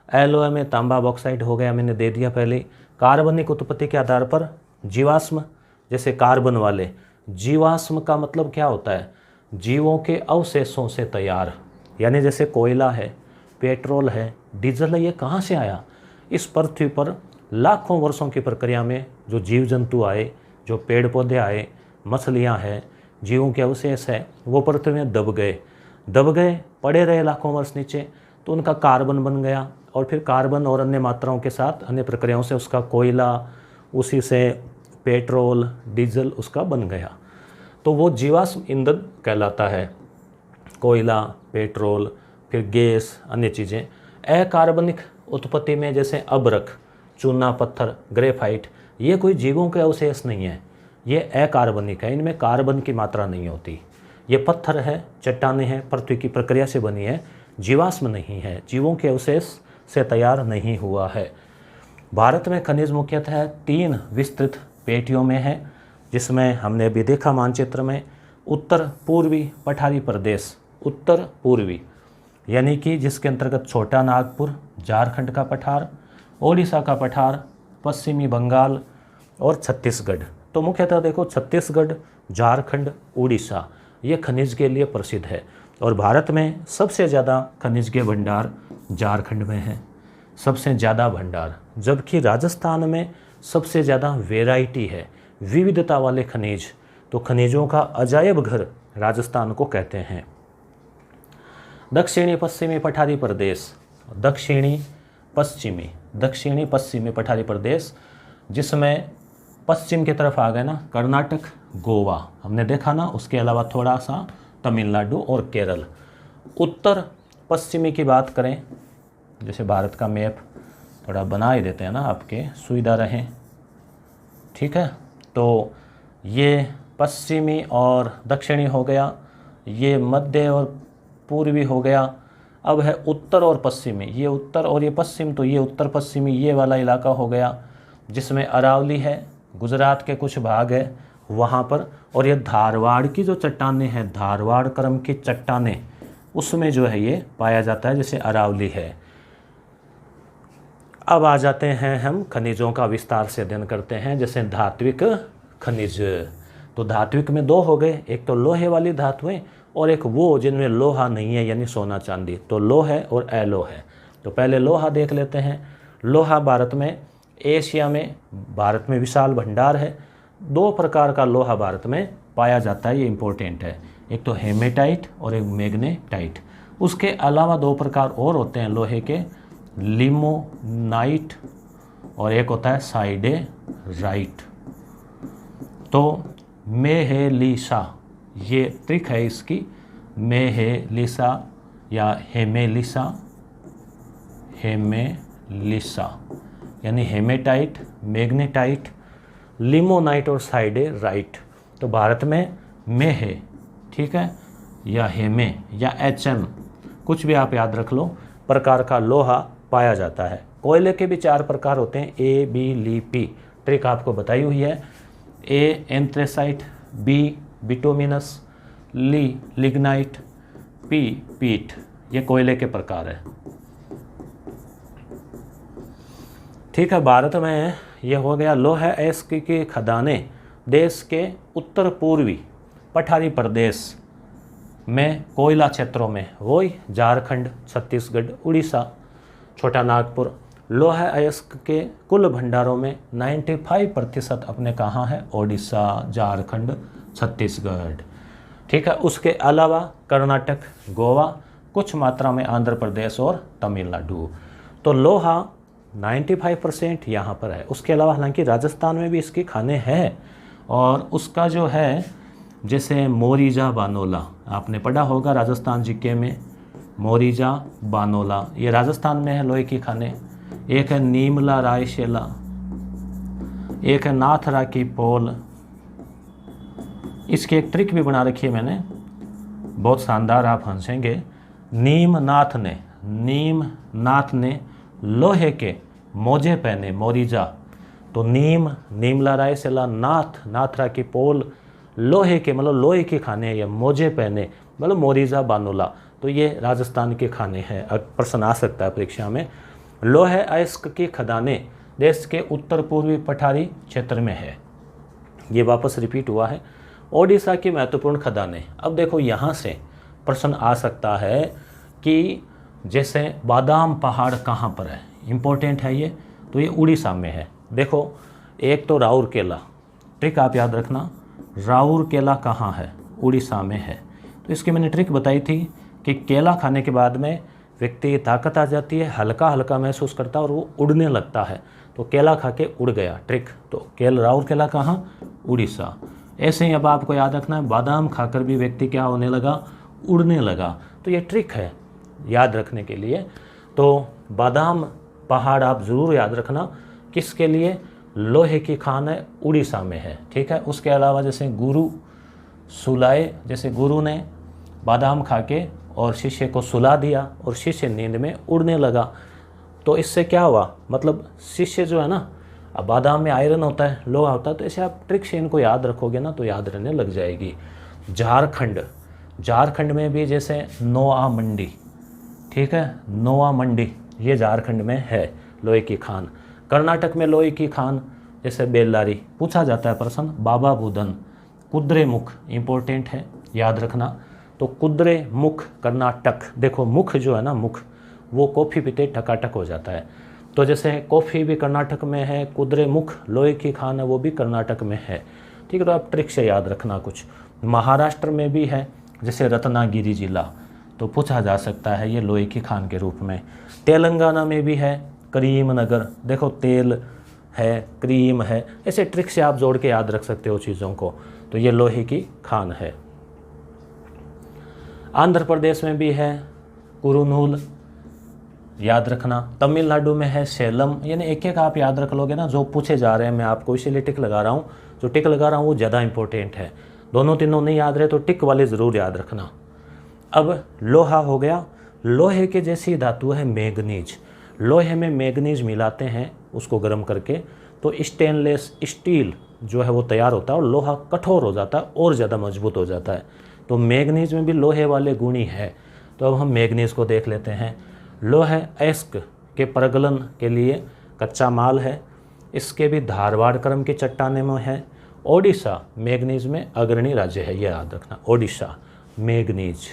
अलोह में तांबा बॉक्साइट हो गया, मैंने दे दिया पहले। कार्बनिक उत्पत्ति के आधार पर जीवाश्म, जैसे कार्बन वाले। जीवाश्म का मतलब क्या होता है, जीवों के अवशेषों से तैयार, यानी जैसे कोयला है, पेट्रोल है, डीजल है, ये कहाँ से आया, इस पृथ्वी पर लाखों वर्षों की प्रक्रिया में जो जीव जंतु आए, जो पेड़ पौधे आए, मछलियाँ हैं, जीवों के अवशेष है वो पृथ्वी में दब गए पड़े रहे लाखों वर्ष नीचे, तो उनका कार्बन बन गया और फिर कार्बन और अन्य मात्राओं के साथ अन्य प्रक्रियाओं से उसका कोयला, उसी से पेट्रोल, डीजल उसका बन गया। तो वो जीवाश्म ईंधन कहलाता है। कोयला, पेट्रोल, फिर गैस, अन्य चीज़ें। अकार्बनिक उत्पत्ति में जैसे अभ्रक, चूना पत्थर, ग्रेफाइट, ये कोई जीवों के अवशेष नहीं है, ये अकार्बनिक है, इनमें कार्बन की मात्रा नहीं होती। ये पत्थर है, चट्टानें हैं, पृथ्वी की प्रक्रिया से बनी है, जीवाश्म नहीं है, जीवों के अवशेष से तैयार नहीं हुआ है। भारत में खनिज मुख्यतः 3 विस्तृत पेटियों में है, जिसमें हमने अभी देखा मानचित्र में उत्तर पूर्वी पठारी प्रदेश, उत्तर पूर्वी यानी कि जिसके अंतर्गत छोटा नागपुर, झारखंड का पठार, ओडिशा का पठार, पश्चिमी बंगाल और छत्तीसगढ़। तो मुख्यतः देखो छत्तीसगढ़, झारखंड, उड़ीसा ये खनिज के लिए प्रसिद्ध है। और भारत में सबसे ज़्यादा खनिज के भंडार झारखंड में है, सबसे ज़्यादा भंडार, जबकि राजस्थान में सबसे ज़्यादा वैरायटी है, विविधता वाले खनिज। तो खनिजों का अजायब घर राजस्थान को कहते हैं। दक्षिणी पश्चिमी पठारी प्रदेश, दक्षिणी पश्चिमी पठारी प्रदेश, जिसमें पश्चिम की तरफ आ गए ना कर्नाटक, गोवा हमने देखा ना, उसके अलावा थोड़ा सा तमिलनाडु और केरल। उत्तर पश्चिमी की बात करें, जैसे भारत का मैप थोड़ा बना ही देते हैं ना आपके सुविधा रहे, ठीक है। तो ये पश्चिमी और दक्षिणी हो गया, ये मध्य और पूर्वी हो गया। अब है उत्तर और पश्चिमी, ये उत्तर और ये पश्चिम, तो ये उत्तर पश्चिमी ये वाला इलाका हो गया, जिसमें अरावली है, गुजरात के कुछ भाग है वहाँ पर, और ये धारवाड़ की जो चट्टानें हैं, धारवाड़ क्रम की चट्टानें, उसमें जो है ये पाया जाता है, जैसे अरावली है। अब आ जाते हैं हम खनिजों का विस्तार से अध्ययन करते हैं, जैसे धात्विक खनिज। तो धात्विक में 2 हो गए, एक तो लोहे वाली धातुएं और एक वो जिनमें लोहा नहीं है, यानी सोना चांदी। तो लोह है और अलोह है। तो पहले लोहा देख लेते हैं। लोहा भारत में, एशिया में भारत में विशाल भंडार है। 2 प्रकार का लोहा भारत में पाया जाता है, ये इम्पोर्टेंट है, एक तो हेमेटाइट और एक मैग्नेटाइट। उसके अलावा 2 प्रकार और होते हैं लोहे के, लिमोनाइट और एक होता है साइडेराइट। तो मेहेलिसा, ये ट्रिक है इसकी, मेहेलिसा या हेमेलिसा यानी हेमेटाइट, मैग्नेटाइट, लिमोनाइट और साइडेराइट। तो भारत में मेहे, ठीक है, या हेमे या HM, कुछ भी आप याद रख लो, प्रकार का लोहा पाया जाता है। कोयले के भी 4 प्रकार होते हैं, A, B, Li, P, trick आपको बताई हुई है। A anthracite, B bituminous, lignite, P पीट, ये कोयले के प्रकार है, ठीक है। भारत में ये हो गया लोह अयस्क की खदानें देश के उत्तर पूर्वी पठारी प्रदेश में कोयला क्षेत्रों में, वही झारखंड, छत्तीसगढ़, उड़ीसा, छोटा नागपुर। लोह अयस्क के कुल भंडारों में 95% अपने कहाँ है, ओडिशा, झारखंड, छत्तीसगढ़, ठीक है। उसके अलावा कर्नाटक, गोवा, कुछ मात्रा में आंध्र प्रदेश और तमिलनाडु। तो लोहा 95% यहाँ पर है। उसके अलावा हालांकि राजस्थान में भी इसकी खानें हैं, और उसका जो है जैसे मोरीजा बानोला, आपने पढ़ा होगा राजस्थान जीके में, मोरीजा बानोला ये राजस्थान में है लोहे की खानें। एक है नीमला रायशेला, एक है नाथरा की पोल। इसकी एक ट्रिक भी बना रखी है मैंने, बहुत शानदार, आप हंसेंगे। नीमनाथ ने लोहे के मोजे पहने, मोरीजा। तो नीमला रायशेला, नाथरा की पोल, लोहे के मतलब लोहे के खाने या मोजे पहने, मतलब मोरीजा बानोला। तो ये राजस्थान के खाने हैं, प्रश्न आ सकता है परीक्षा में। लोह अयस्क की खदानें देश के उत्तर पूर्वी पठारी क्षेत्र में है, ये वापस रिपीट हुआ है। ओडिशा की महत्वपूर्ण खदानें, अब देखो यहाँ से प्रश्न आ सकता है कि जैसे बादाम पहाड़ कहाँ पर है, इम्पोर्टेंट है ये, तो ये उड़ीसा में है। देखो एक तो राउरकेला, ट्रिक आप याद रखना, राउरकेला कहाँ है, उड़ीसा में है। तो इसकी मैंने ट्रिक बताई थी कि केला खाने के बाद में व्यक्ति की ताकत आ जाती है, हल्का हल्का महसूस करता है और वो उड़ने लगता है। तो केला खा के उड़ गया, ट्रिक। तो राउर केला कहाँ? उड़ीसा। ऐसे ही अब आपको याद रखना है, बादाम खाकर भी व्यक्ति क्या होने लगा? उड़ने लगा। तो ये ट्रिक है याद रखने के लिए। तो बादाम पहाड़ आप ज़रूर याद रखना, किसके लिए? लोहे की खान है, उड़ीसा में है, ठीक है। उसके अलावा जैसे गुरु सुलाए, जैसे गुरु ने बादाम खा के और शिष्य को सुला दिया और शिष्य नींद में उड़ने लगा। तो इससे क्या हुआ? मतलब शिष्य जो है ना, अब बादाम में आयरन होता है, लोहा होता है, तो ऐसे आप ट्रिक से इनको याद रखोगे ना तो याद रहने लग जाएगी। झारखंड में भी जैसे नोआ मंडी, ठीक है, नोआ मंडी ये झारखंड में है लोहे की खान। कर्नाटक में लोहे की खान जैसे बेल्लारी, पूछा जाता है प्रश्न। बाबा बुदन, कुद्रेमुख इंपॉर्टेंट है, याद रखना। तो कुद्रेमुख कर्नाटक, देखो मुख जो है ना, मुख वो कॉफ़ी पीते टकाटक हो जाता है। तो जैसे कॉफ़ी भी कर्नाटक में है, कुद्रेमुख लोहे की खान है वो भी कर्नाटक में है, ठीक है। तो आप ट्रिक से याद रखना कुछ। महाराष्ट्र में भी है जैसे रत्नागिरी जिला, तो पूछा जा सकता है ये लोहे की खान के रूप में। तेलंगाना में भी है करीमनगर, देखो तेल है, क्रीम है, ऐसे ट्रिक से आप जोड़ के याद रख सकते हो चीज़ों को। तो ये लोहे की खान है। आंध्र प्रदेश में भी है कुरुनूल, याद रखना। तमिलनाडु में है सेलम। यानी एक एक आप याद रख लोगे ना जो पूछे जा रहे हैं, मैं आपको इसीलिए टिक लगा रहा हूँ। जो टिक लगा रहा हूँ वो ज़्यादा इंपॉर्टेंट है। दोनों तीनों नहीं याद रहे तो टिक वाले ज़रूर याद रखना। अब लोहा हो गया। लोहे के जैसी धातु है मैग्नीज। लोहे में मैग्नीज मिलाते हैं उसको गर्म करके, तो स्टेनलेस स्टील जो है वो तैयार होता है और लोहा कठोर हो जाता है और ज़्यादा मजबूत हो जाता है। तो मैग्नीज में भी लोहे वाले गुणी है। तो अब हम मैग्नीज को देख लेते हैं। लोहे अयस्क के प्रगलन के लिए कच्चा माल है। इसके भी धारवाड़ क्रम की चट्टाने में है। ओडिशा मैग्नीज में अग्रणी राज्य है, यह याद रखना। ओडिशा मैग्नीज।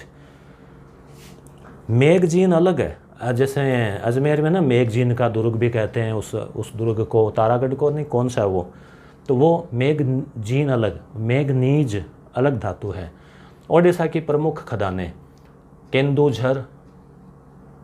मैगजीन अलग है, जैसे अजमेर में ना मैगजीन का दुर्ग भी कहते हैं उस दुर्ग को, तारागढ़ को नहीं, कौन सा है वो, तो वो मैगजीन अलग, मैग्नीज अलग धातु है। ओडिशा की प्रमुख खदानें केंदुझर,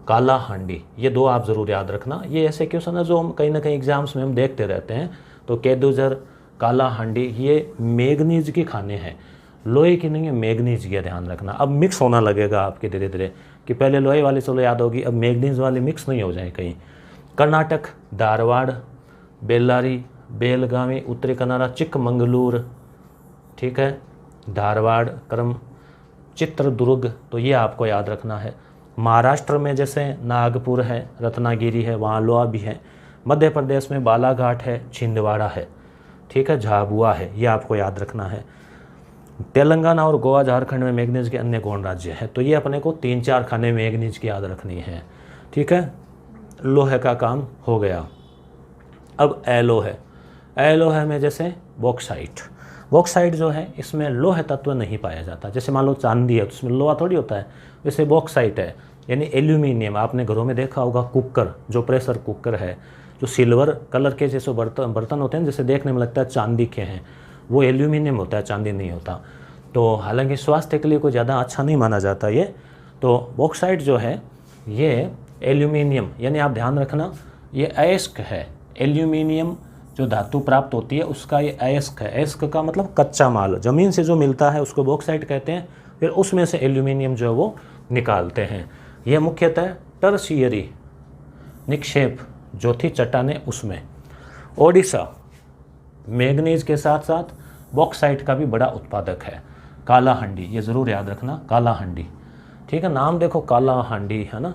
कालाहांडी, ये दो आप ज़रूर याद रखना। ये ऐसे क्वेश्चन है जो हम कहीं ना कहीं एग्जाम्स में हम देखते रहते हैं। तो केंदुझर, कालाहांडी ये मैग्नीज की खाने हैं, लोहे की नहीं है, मैग्नीज की, ध्यान रखना। अब मिक्स होना लगेगा आपके धीरे धीरे कि पहले लोहे वाली चलो याद होगी, अब मैग्नीज वाली मिक्स नहीं हो जाए कहीं। कर्नाटक धारवाड़, बेल्लारी, बेलगावी, उत्तरी कन्नड़ा चिकमंगलूर, ठीक है, धारवाड़ क्रम, चित्रदुर्ग, तो ये आपको याद रखना है। महाराष्ट्र में जैसे नागपुर है, रत्नागिरी है, वहाँ लोहा भी है। मध्य प्रदेश में बालाघाट है, छिंदवाड़ा है, ठीक है, झाबुआ है, ये आपको याद रखना है। तेलंगाना और गोवा झारखंड में मैग्नीज के अन्य गौण राज्य है। तो ये अपने को 3-4 खाने मैग्नीज की याद रखनी है, ठीक है। लोहे का काम हो गया। अब एलोहे। एलोहे में जैसे बॉक्साइट। बॉक्साइट जो है इसमें लोहे तत्व नहीं पाया जाता। जैसे मान लो चांदी है तो उसमें लोहा थोड़ी होता है, वैसे बॉक्साइट है यानी एल्यूमिनियम। आपने घरों में देखा होगा कुकर, जो प्रेशर कुकर है, जो सिल्वर कलर के जैसे बर्तन होते हैं, जैसे देखने में लगता है चांदी के हैं, वो एल्यूमिनियम होता है, चांदी नहीं होता। तो हालांकि स्वास्थ्य के लिए कोई ज़्यादा अच्छा नहीं माना जाता ये। तो बॉक्साइट जो है ये एल्यूमिनियम, यानी आप ध्यान रखना ये अयस्क है। एल्यूमिनियम जो धातु प्राप्त होती है उसका ये अयस्क है। अयस्क का मतलब कच्चा माल, ज़मीन से जो मिलता है उसको बॉक्साइट कहते हैं। फिर उसमें से एल्यूमिनियम जो है वो निकालते हैं। यह मुख्यतः टर्शियरी निक्षेप जो थी चट्टानें उसमें। ओडिशा मैग्नीज के साथ साथ बॉक्साइट का भी बड़ा उत्पादक है। कालाहांडी, ये ज़रूर याद रखना, कालाहांडी, ठीक है, नाम देखो कालाहांडी है ना।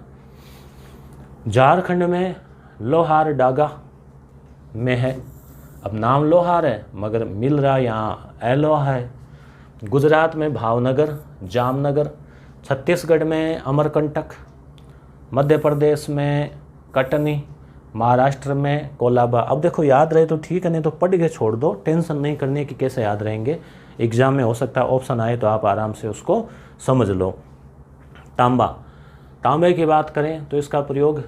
झारखंड में लोहार डागा में है। अब नाम लोहार है मगर मिल रहा यहाँ एलोहा है। गुजरात में भावनगर, जामनगर, छत्तीसगढ़ में अमरकंटक, मध्य प्रदेश में कटनी, महाराष्ट्र में कोलाबा। अब देखो याद रहे तो ठीक है, नहीं तो पढ़ के छोड़ दो, टेंशन नहीं करने की कैसे याद रहेंगे। एग्जाम में हो सकता है ऑप्शन आए तो आप आराम से उसको समझ लो। तांबा, तांबे की बात करें तो इसका प्रयोग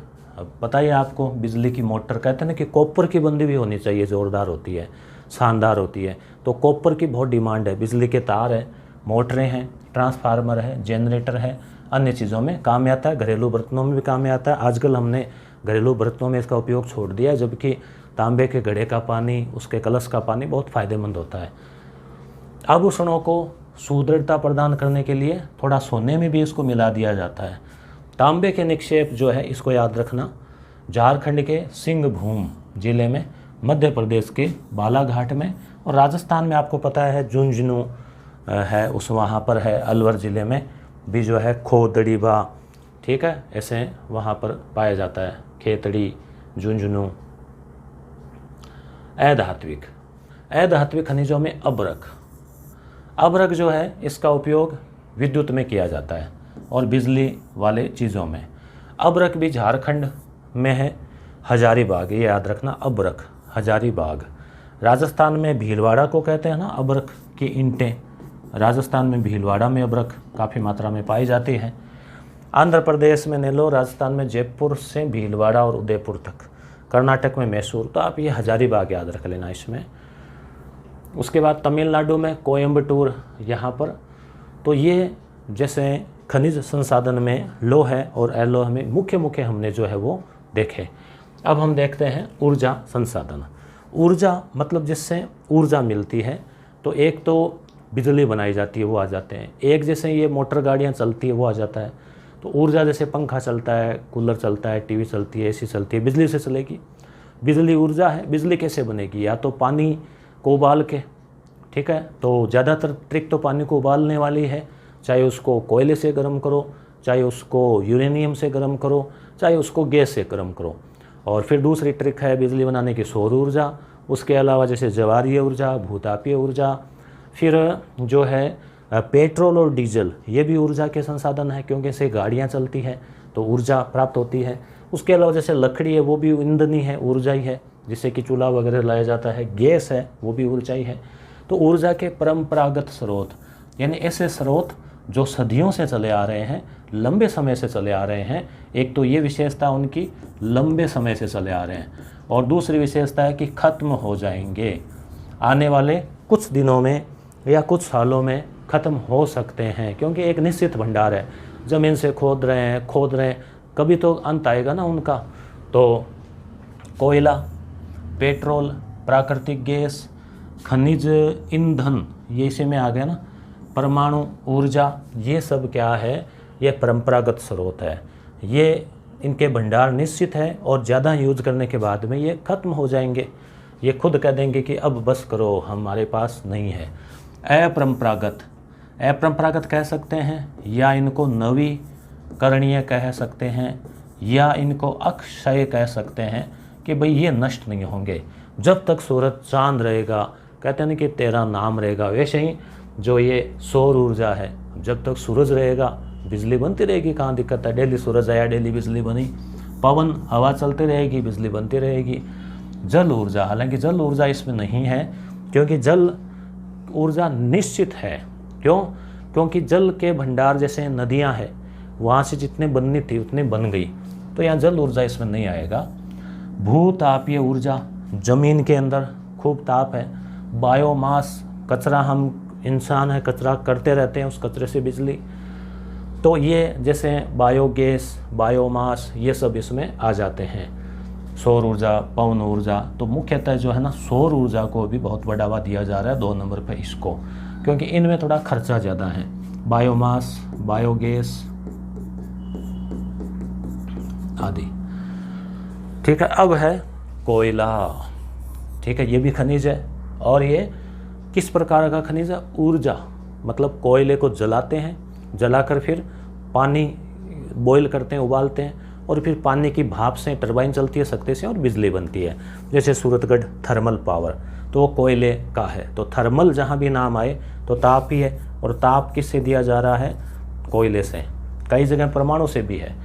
बताइए आपको, बिजली की मोटर, कहते हैं ना कि कॉपर की बंदी भी होनी चाहिए, ज़ोरदार होती है, शानदार होती है। तो कॉपर की बहुत डिमांड है। बिजली के तार है, मोटरें हैं, ट्रांसफार्मर है, जनरेटर है, अन्य चीज़ों में काम में आता है, घरेलू बर्तनों में भी काम में आता है। आजकल हमने घरेलू बर्तनों में इसका उपयोग छोड़ दिया है, जबकि तांबे के घड़े का पानी, उसके कलश का पानी बहुत फ़ायदेमंद होता है। आभूषणों को सुदृढ़ता प्रदान करने के लिए थोड़ा सोने में भी इसको मिला दिया जाता है। तांबे के निक्षेप जो है, इसको याद रखना, झारखंड के सिंहभूम जिले में, मध्य प्रदेश के बालाघाट में, और राजस्थान में आपको पता है झुंझुनू है, उस वहाँ पर है, अलवर ज़िले में भी जो है खोदड़ीबा, ठीक है, ऐसे वहाँ पर पाया जाता है, खेतड़ी, झुंझुनू। अधात्विक खनिजों में अब्रक जो है, इसका उपयोग विद्युत में किया जाता है और बिजली वाले चीज़ों में। अब्रक भी झारखंड में है, हजारीबाग, ये याद रखना, अब्रक हजारीबाग। राजस्थान में भीलवाड़ा को कहते हैं ना, अब्रक की ईंटें, राजस्थान में भीलवाड़ा में अब्रक काफ़ी मात्रा में पाई जाती है। आंध्र प्रदेश में नेल्लोर, राजस्थान में जयपुर से भीलवाड़ा और उदयपुर तक, कर्नाटक में मैसूर। तो आप ये हजारीबाग याद रख लेना इसमें। उसके बाद तमिलनाडु में कोयम्बटूर, यहाँ पर। तो ये जैसे खनिज संसाधन में लोहे और अलोहे में मुख्य हमने जो है वो देखे। अब हम देखते हैं ऊर्जा संसाधन। ऊर्जा मतलब जिससे ऊर्जा मिलती है, तो एक तो बिजली बनाई जाती है, वो आ जाते हैं। एक जैसे ये मोटर गाड़ियाँ चलती है, वो आ जाता है। तो ऊर्जा जैसे पंखा चलता है, कूलर चलता है, टीवी चलती है, एसी चलती है, बिजली से चलेगी। बिजली ऊर्जा है। बिजली कैसे बनेगी? या तो पानी को उबाल के, ठीक है, तो ज़्यादातर ट्रिक तो पानी को उबालने वाली है, चाहे उसको कोयले से गर्म करो, चाहे उसको यूरेनियम से गर्म करो, चाहे उसको गैस से गर्म करो। और फिर दूसरी ट्रिक है बिजली बनाने की सौर ऊर्जा। उसके अलावा जैसे ज्वारीय ऊर्जा, भूतापीय ऊर्जा, फिर जो है पेट्रोल और डीजल, ये भी ऊर्जा के संसाधन है, क्योंकि इससे गाड़ियाँ चलती हैं तो ऊर्जा प्राप्त होती है। उसके अलावा जैसे लकड़ी है, वो भी ईंधन ही है, ऊर्जा ही है, जिससे कि चूल्हा वगैरह लाया जाता है। गैस है, वो भी ऊर्जा ही है। तो ऊर्जा के परंपरागत स्रोत, यानी ऐसे स्रोत जो सदियों से चले आ रहे हैं, लंबे समय से चले आ रहे हैं। एक तो ये विशेषता उनकी, लंबे समय से चले आ रहे हैं, और दूसरी विशेषता है कि ख़त्म हो जाएंगे, आने वाले कुछ दिनों में या कुछ सालों में ख़त्म हो सकते हैं, क्योंकि एक निश्चित भंडार है। ज़मीन से खोद रहे हैं, कभी तो अंत आएगा ना उनका। तो कोयला, पेट्रोल, प्राकृतिक गैस, खनिज ईंधन, ये इसी में आ गया ना, परमाणु ऊर्जा, ये सब क्या है? ये परंपरागत स्रोत है। ये इनके भंडार निश्चित है, और ज़्यादा यूज करने के बाद में ये ख़त्म हो जाएंगे। ये खुद कह देंगे कि अब बस करो, हमारे पास नहीं है। अप्रंपरागत कह सकते हैं, या इनको नवीकरणीय कह सकते हैं, या इनको अक्षय कह सकते हैं, कि भाई ये नष्ट नहीं होंगे। जब तक सूरज चांद रहेगा, कहते हैं कि तेरा नाम रहेगा। वैसे ही जो ये सौर ऊर्जा है, जब तक सूरज रहेगा बिजली बनती रहेगी, कहाँ दिक्कत है? डेली सूरज आया, डेली बिजली बनी। पवन हवा चलती रहेगी, बिजली बनती रहेगी। जल ऊर्जा, हालांकि जल ऊर्जा इसमें नहीं है, क्योंकि जल ऊर्जा निश्चित है। क्यों? क्योंकि जल के भंडार जैसे नदियां हैं, वहाँ से जितने बननी थी उतनी बन गई, तो यहाँ जल ऊर्जा इसमें नहीं आएगा। भूतापीय ऊर्जा, जमीन के अंदर खूब ताप है। बायोमास, कचरा, हम इंसान है, कचरा करते रहते हैं, उस कचरे से बिजली। तो ये जैसे बायोगैस, बायोमास, ये सब इसमें आ जाते हैं। सौर ऊर्जा, पवन ऊर्जा, तो मुख्यतः जो है ना, सौर ऊर्जा को भी बहुत बढ़ावा दिया जा रहा है 2 नंबर पे इसको, क्योंकि इनमें थोड़ा खर्चा ज़्यादा है। बायोमास, बायोगैस आदि, ठीक है। अब है कोयला, ठीक है, ये भी खनिज है। और ये किस प्रकार का खनिज है? ऊर्जा, मतलब कोयले को जलाते हैं, जलाकर फिर पानी बॉईल करते हैं, उबालते हैं, और फिर पानी की भाप से टरबाइन चलती है सकते से, और बिजली बनती है। जैसे सूरतगढ़ थर्मल पावर, तो वो कोयले का है। तो थर्मल जहाँ भी नाम आए तो ताप ही है, और ताप किससे दिया जा रहा है? कोयले से। कई जगह परमाणु से भी है।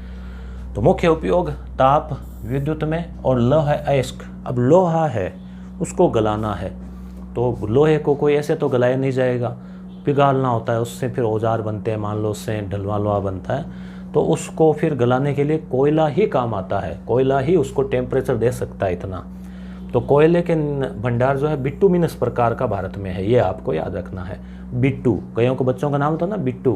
तो मुख्य उपयोग ताप, विद्युत में, और लोहा अयस्क। अब लोहा है, उसको गलाना है, तो लोहे को कोई ऐसे तो गलाया नहीं जाएगा, पिघालना होता है, उससे फिर औजार बनते हैं, मान लो उससे ढलवा लोहा बनता है, तो उसको फिर गलाने के लिए कोयला ही काम आता है। कोयला ही उसको टेम्परेचर दे सकता है इतना। तो कोयले के भंडार जो है बिट्टूमिनस प्रकार का भारत में है, ये आपको याद रखना है। बिट्टू, कईयों को बच्चों का नाम था ना बिट्टू,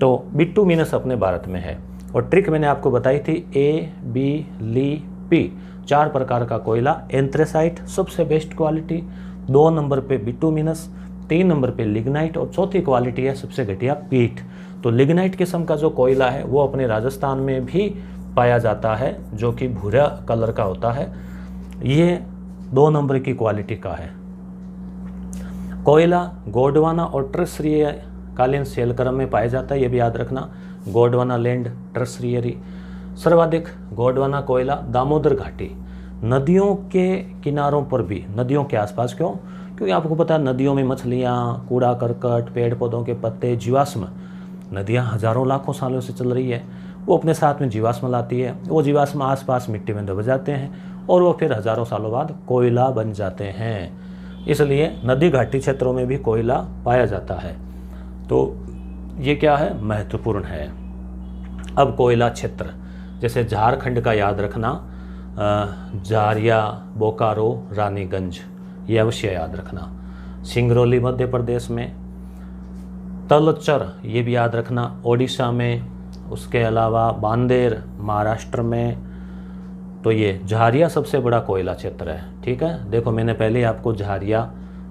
तो बिट्टूमिनस अपने भारत में है। और ट्रिक मैंने आपको बताई थी ABLP, 4 प्रकार का कोयला। एंथ्रेसाइट सबसे बेस्ट क्वालिटी, 2 नंबर पे बिट्टूमिनस, 3 नंबर पे लिग्नाइट और चौथी क्वालिटी है सबसे घटिया पीट। तो लिग्नाइट किस्म का जो कोयला है वो अपने राजस्थान में भी पाया जाता है, जो कि भूरा कलर का होता है। ये 2 नंबर की क्वालिटी का है। कोयला गोंडवाना और टर्शियरी कालीन शैलक्रम में पाया जाता है, ये भी याद रखना। Gondwana land, tertiary. सर्वाधिक गोंडवाना कोयला दामोदर घाटी, नदियों के किनारों पर भी, नदियों के आसपास। क्यों? क्योंकि आपको पता है नदियों में मछलियाँ, कूड़ा करकट, पेड़ पौधों के पत्ते, जीवाश्म, नदियाँ हजारों लाखों सालों से चल रही है, वो अपने साथ में जीवाश्म लाती है। वो जीवाश्म आसपास मिट्टी में दब जाते हैं और वो फिर हजारों सालों बाद कोयला बन जाते हैं। इसलिए नदी घाटी क्षेत्रों में भी कोयला पाया जाता है। तो ये क्या है? महत्वपूर्ण है। अब कोयला क्षेत्र, जैसे झारखंड का याद रखना, झारिया, बोकारो, रानीगंज, ये अवश्य याद रखना। सिंगरौली मध्य प्रदेश में, तलचर ये भी याद रखना ओडिशा में, उसके अलावा बांदेर महाराष्ट्र में। तो ये झारिया सबसे बड़ा कोयला क्षेत्र है। ठीक है, देखो मैंने पहले ही आपको झारिया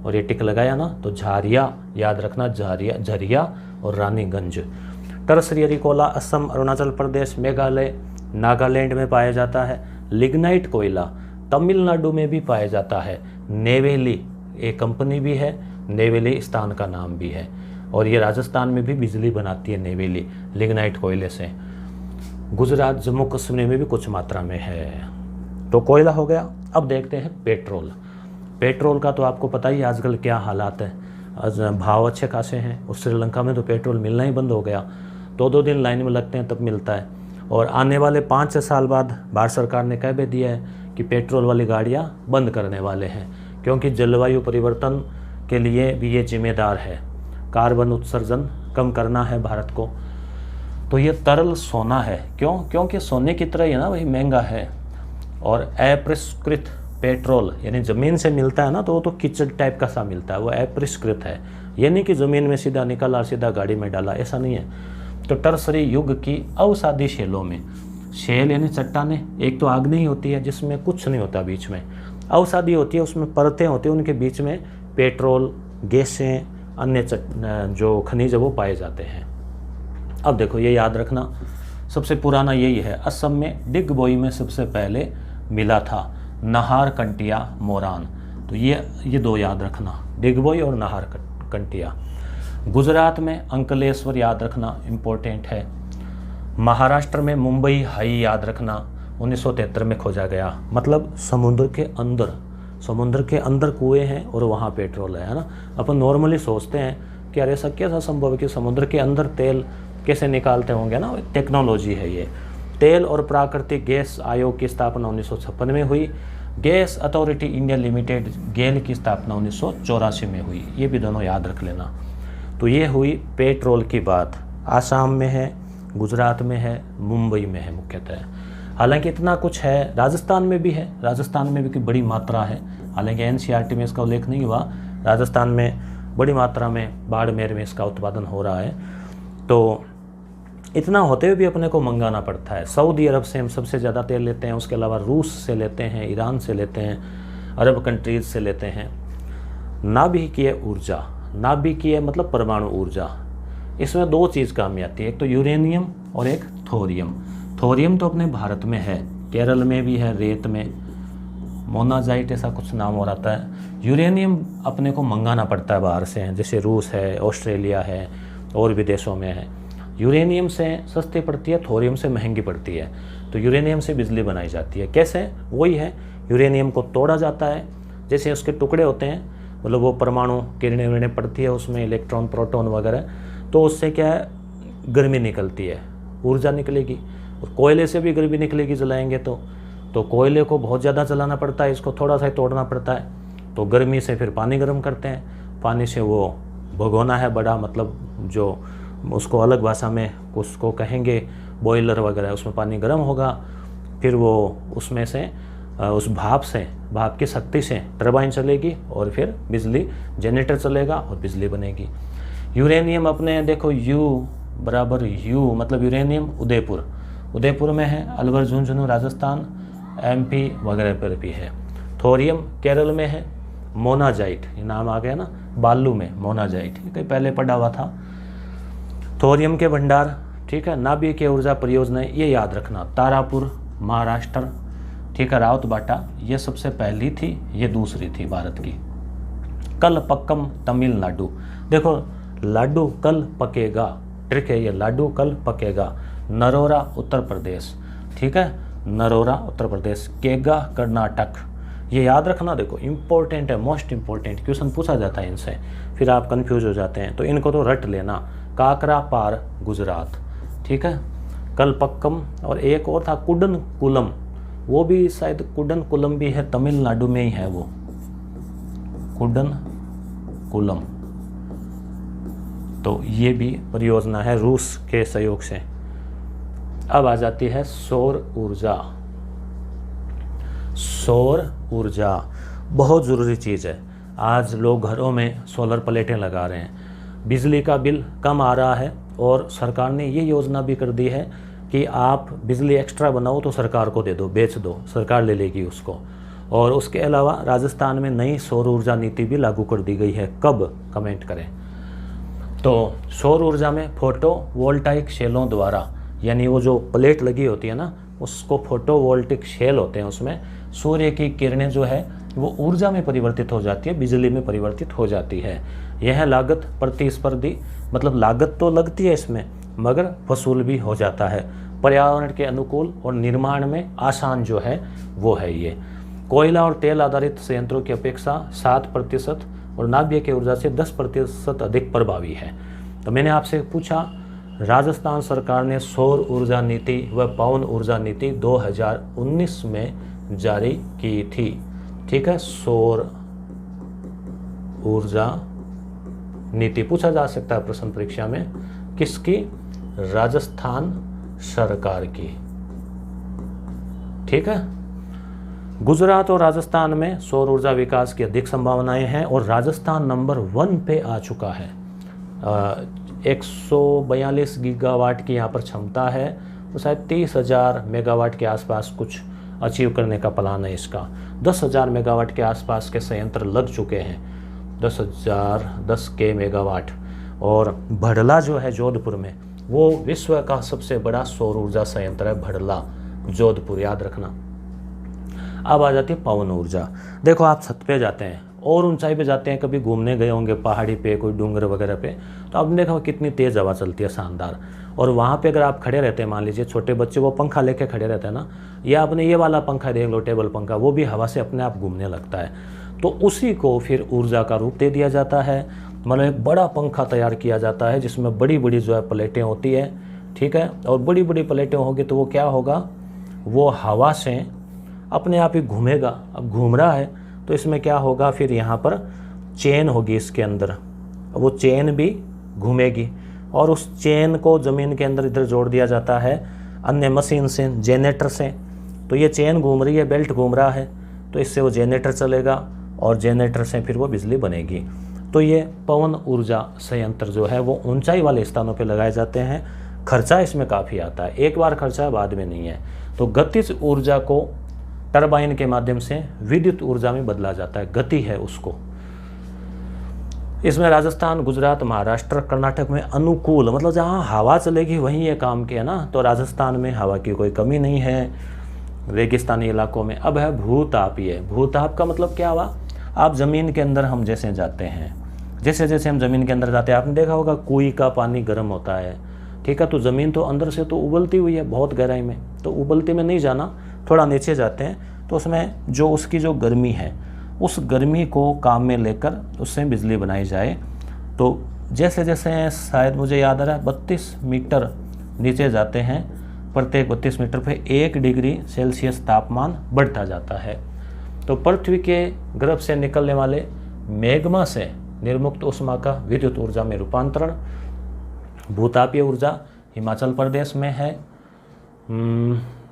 और ये टिक लगाया ना, तो झारिया याद रखना, झारिया, झरिया और रानीगंज। टर्शियरी कोयला असम, अरुणाचल प्रदेश, मेघालय, नागालैंड में पाया जाता है। लिग्नाइट कोयला तमिलनाडु में भी पाया जाता है। नेवेली एक कंपनी भी है, नेवेली स्थान का नाम भी है, और ये राजस्थान में भी बिजली बनाती है नेवेली लिग्नाइट कोयले से। गुजरात, जम्मू कश्मीर में भी कुछ मात्रा में है। तो कोयला हो गया। अब देखते हैं पेट्रोल। पेट्रोल का तो आपको पता ही आजकल क्या हालात है, भाव अच्छे खासे हैं। और श्रीलंका में तो पेट्रोल मिलना ही बंद हो गया, 2-2 दिन लाइन में लगते हैं तब मिलता है। और आने वाले 5 साल बाद भारत सरकार ने कह भी दिया है कि पेट्रोल वाली गाड़ियां बंद करने वाले हैं, क्योंकि जलवायु परिवर्तन के लिए भी ये जिम्मेदार है। कार्बन उत्सर्जन कम करना है भारत को। तो ये तरल सोना है। क्यों? क्योंकि सोने की तरह ही है ना, वही महंगा है। और अपरिष्कृत पेट्रोल यानी ज़मीन से मिलता है ना, तो वो तो कीचड़ टाइप का सा मिलता है, वो अपरिष्कृत है। ये नहीं कि ज़मीन में सीधा निकाला और सीधा गाड़ी में डाला, ऐसा नहीं है। तो टर्शियरी युग की अवसादी शैलों में, शैल यानी चट्टाने, एक तो आग्नेय होती है जिसमें कुछ नहीं होता बीच में, अवसादी होती है उसमें परतें होती हैं, उनके बीच में पेट्रोल, गैसें, अन्य जो खनिज वो पाए जाते हैं। अब देखो ये याद रखना, सबसे पुराना यही है। असम में डिगबोई में सबसे पहले मिला था, नाहरकटिया मोरान। तो ये 2 याद रखना, डिगबोई और नाहरकटिया। गुजरात में अंकलेश्वर याद रखना, इम्पोर्टेंट है। महाराष्ट्र में मुंबई हाई याद रखना, 1973 में खोजा गया। मतलब समुद्र के अंदर कुएं हैं और वहाँ पेट्रोल है ना। अपन नॉर्मली सोचते हैं कि अरे ऐसा कैसा संभव है कि समुद्र के अंदर तेल कैसे निकालते होंगे ना, टेक्नोलॉजी है ये। तेल और प्राकृतिक गैस आयोग की स्थापना 1956 में हुई। Gas authority India limited GAIL की स्थापना 1984 में हुई। ये भी दोनों याद रख लेना। तो ये हुई पेट्रोल की बात। आसाम में है, गुजरात में है, मुंबई में है मुख्यतः। हालांकि इतना कुछ है, राजस्थान में भी है, राजस्थान में भी बड़ी मात्रा है। हालांकि NCERT में इसका उल्लेख नहीं हुआ। राजस्थान में बड़ी मात्रा में, बाड़मेर में इसका उत्पादन हो रहा है। तो इतना होते हुए भी अपने को मंगाना पड़ता है। सऊदी अरब से हम सबसे ज़्यादा तेल लेते हैं, उसके अलावा रूस से लेते हैं, ईरान से लेते हैं, अरब कंट्रीज से लेते हैं। नाभिकीय ऊर्जा, नाभिकीय मतलब परमाणु ऊर्जा, इसमें 2 चीज़ काम में आती है, एक तो यूरेनियम और एक थोरियम। थोरियम तो अपने भारत में है, केरल में भी है, रेत में, मोनाजाइट ऐसा कुछ नाम हो रहा है। यूरेनियम अपने को मंगाना पड़ता है बाहर से, जैसे रूस है, ऑस्ट्रेलिया है और विदेशों में है। यूरेनियम से सस्ती पड़ती है, थोरियम से महंगी पड़ती है। तो यूरेनियम से बिजली बनाई जाती है। कैसे? वही है, यूरेनियम को तोड़ा जाता है, जैसे उसके टुकड़े होते हैं, मतलब वो परमाणु किरणें विरणें पड़ती है उसमें, इलेक्ट्रॉन प्रोटॉन वगैरह, तो उससे क्या है, गर्मी निकलती है, ऊर्जा निकलेगी। और कोयले से भी गर्मी निकलेगी जलाएंगे तो कोयले को बहुत ज़्यादा जलाना पड़ता है, इसको थोड़ा सा ही तोड़ना पड़ता है। तो गर्मी से फिर पानी गर्म करते हैं, पानी से वो भगोना है बड़ा, मतलब जो उसको अलग भाषा में उसको कहेंगे बॉयलर वगैरह, उसमें पानी गर्म होगा, फिर वो उसमें से उस भाप की शक्ति से टरबाइन चलेगी और फिर बिजली जनरेटर चलेगा और बिजली बनेगी। यूरेनियम अपने देखो U मतलब यूरेनियम उदयपुर में है, अलवर झुंझुनू राजस्थान, MP वगैरह पर भी है। थोरियम केरल में है, मोनाजाइट ये नाम आ गया ना, बालू में मोनाजाइट, ये कहीं पहले पढ़ा हुआ था। थोरियम के भंडार, ठीक है। नाभिकीय ऊर्जा परियोजना ये याद रखना, तारापुर महाराष्ट्र, ठीक है। राउतबाटा ये सबसे पहली थी, ये दूसरी थी भारत की। कलपक्कम तमिलनाडु, देखो लाडू कल पकेगा, ट्रिक है ये, लाडू कल पकेगा। नरोरा उत्तर प्रदेश, ठीक है, नरोरा उत्तर प्रदेश। केगा कर्नाटक, ये याद रखना, देखो इंपॉर्टेंट है, मोस्ट इंपॉर्टेंट क्वेश्चन पूछा जाता है इनसे, फिर आप कंफ्यूज हो जाते हैं, तो इनको तो रट लेना। काकरा पार गुजरात, ठीक है। कलपक्कम, और एक और था कुडनकुलम, वो भी शायद कुडनकुलम भी है, तमिलनाडु में ही है वो, कुडनकुलम। तो ये भी परियोजना है रूस के सहयोग से। अब आ जाती है सौर ऊर्जा। सौर ऊर्जा बहुत ज़रूरी चीज़ है। आज लोग घरों में सोलर प्लेटें लगा रहे हैं, बिजली का बिल कम आ रहा है, और सरकार ने ये योजना भी कर दी है कि आप बिजली एक्स्ट्रा बनाओ तो सरकार को दे दो, बेच दो, सरकार ले लेगी उसको। और उसके अलावा राजस्थान में नई सौर ऊर्जा नीति भी लागू कर दी गई है। कब, कमेंट करें। तो सौर ऊर्जा में फोटोवोल्टाइक सेलों द्वारा, यानी वो जो प्लेट लगी होती है ना, उसको फोटोवोल्टिक सेल होते हैं, उसमें सूर्य की किरणें जो है वो ऊर्जा में परिवर्तित हो जाती है, बिजली में परिवर्तित हो जाती है। यह लागत प्रतिस्पर्धी, मतलब लागत तो लगती है इसमें, मगर वसूल भी हो जाता है, पर्यावरण के अनुकूल और निर्माण में आसान जो है वो है ये। कोयला और तेल आधारित संयंत्रों की अपेक्षा 7% और नाभिकीय ऊर्जा से 10% अधिक प्रभावी है। तो मैंने आपसे पूछा, राजस्थान सरकार ने सौर ऊर्जा नीति व पवन ऊर्जा नीति 2019 में जारी की थी, ठीक है। सौर ऊर्जा नीति पूछा जा सकता है प्रश्न परीक्षा में, किसकी? राजस्थान सरकार की, ठीक है। गुजरात और राजस्थान में सौर ऊर्जा विकास की अधिक संभावनाएं हैं, और राजस्थान नंबर 1 पे आ चुका है। 142 गीगावाट की यहाँ पर क्षमता है, तो शायद 30,000 मेगावाट के आसपास कुछ अचीव करने का प्लान है इसका। 10,000 मेगावाट के आसपास के संयंत्र लग चुके हैं, 10 के मेगावाट। और भड़ला जो है जोधपुर में, वो विश्व का सबसे बड़ा सौर ऊर्जा संयंत्र है, भड़ला जोधपुर, याद रखना। अब आ जाती है पवन ऊर्जा। देखो आप छत पे जाते हैं और ऊंचाई पे जाते हैं, कभी घूमने गए होंगे पहाड़ी पे, कोई डूंगर वगैरह पे, तो आपने देखा कितनी तेज़ हवा चलती है, शानदार। और वहाँ पे अगर आप खड़े रहते हैं, मान लीजिए छोटे बच्चे वो पंखा लेके खड़े रहते हैं ना, या आपने ये वाला पंखा देख लो, टेबल पंखा, वो भी हवा से अपने आप घूमने लगता है। तो उसी को फिर ऊर्जा का रूप दे दिया जाता है, मतलब एक बड़ा पंखा तैयार किया जाता है जिसमें बड़ी बड़ी जो है प्लेटें होती है, ठीक है। और बड़ी बड़ी प्लेटें होगी तो वो क्या होगा, वो हवा से अपने आप ही घूमेगा। अब घूम रहा है तो इसमें क्या होगा, फिर यहाँ पर चेन होगी इसके अंदर, वो चेन भी घूमेगी, और उस चेन को ज़मीन के अंदर इधर जोड़ दिया जाता है अन्य मशीन से, जनरेटर से। तो ये चेन घूम रही है, बेल्ट घूम रहा है, तो इससे वो जनरेटर चलेगा, और जनरेटर से फिर वो बिजली बनेगी। तो ये पवन ऊर्जा संयंत्र जो है वो ऊंचाई वाले स्थानों पे लगाए जाते हैं। खर्चा इसमें काफ़ी आता है, एक बार खर्चा बाद में नहीं है। तो गतिज ऊर्जा को टरबाइन के माध्यम से विद्युत ऊर्जा में बदला जाता है, गति है उसको। इसमें राजस्थान, गुजरात, महाराष्ट्र, कर्नाटक में अनुकूल, मतलब जहाँ हवा चलेगी वहीं ये काम किया ना। तो राजस्थान में हवा की कोई कमी नहीं है, रेगिस्तानी इलाकों में। अब है भूतापीय। भूताप का मतलब क्या हुआ, आप ज़मीन के अंदर हम जैसे जाते हैं, जैसे जैसे हम ज़मीन के अंदर जाते हैं, आपने देखा होगा कुएं का पानी गर्म होता है, ठीक है। तो ज़मीन तो अंदर से तो उबलती हुई है बहुत गहराई में, तो उबलती में नहीं जाना, थोड़ा नीचे जाते हैं, तो उसमें जो उसकी जो गर्मी है, उस गर्मी को काम में लेकर उससे बिजली बनाई जाए। तो जैसे जैसे शायद मुझे याद आ रहा है 32 मीटर नीचे जाते हैं, प्रत्येक 32 मीटर पे 1 डिग्री सेल्सियस तापमान बढ़ता जाता है। तो पृथ्वी के गर्भ से निकलने वाले मैग्मा से निर्मुक्त ऊष्मा का विद्युत ऊर्जा में रूपांतरण। भूतापीय ऊर्जा हिमाचल प्रदेश में है।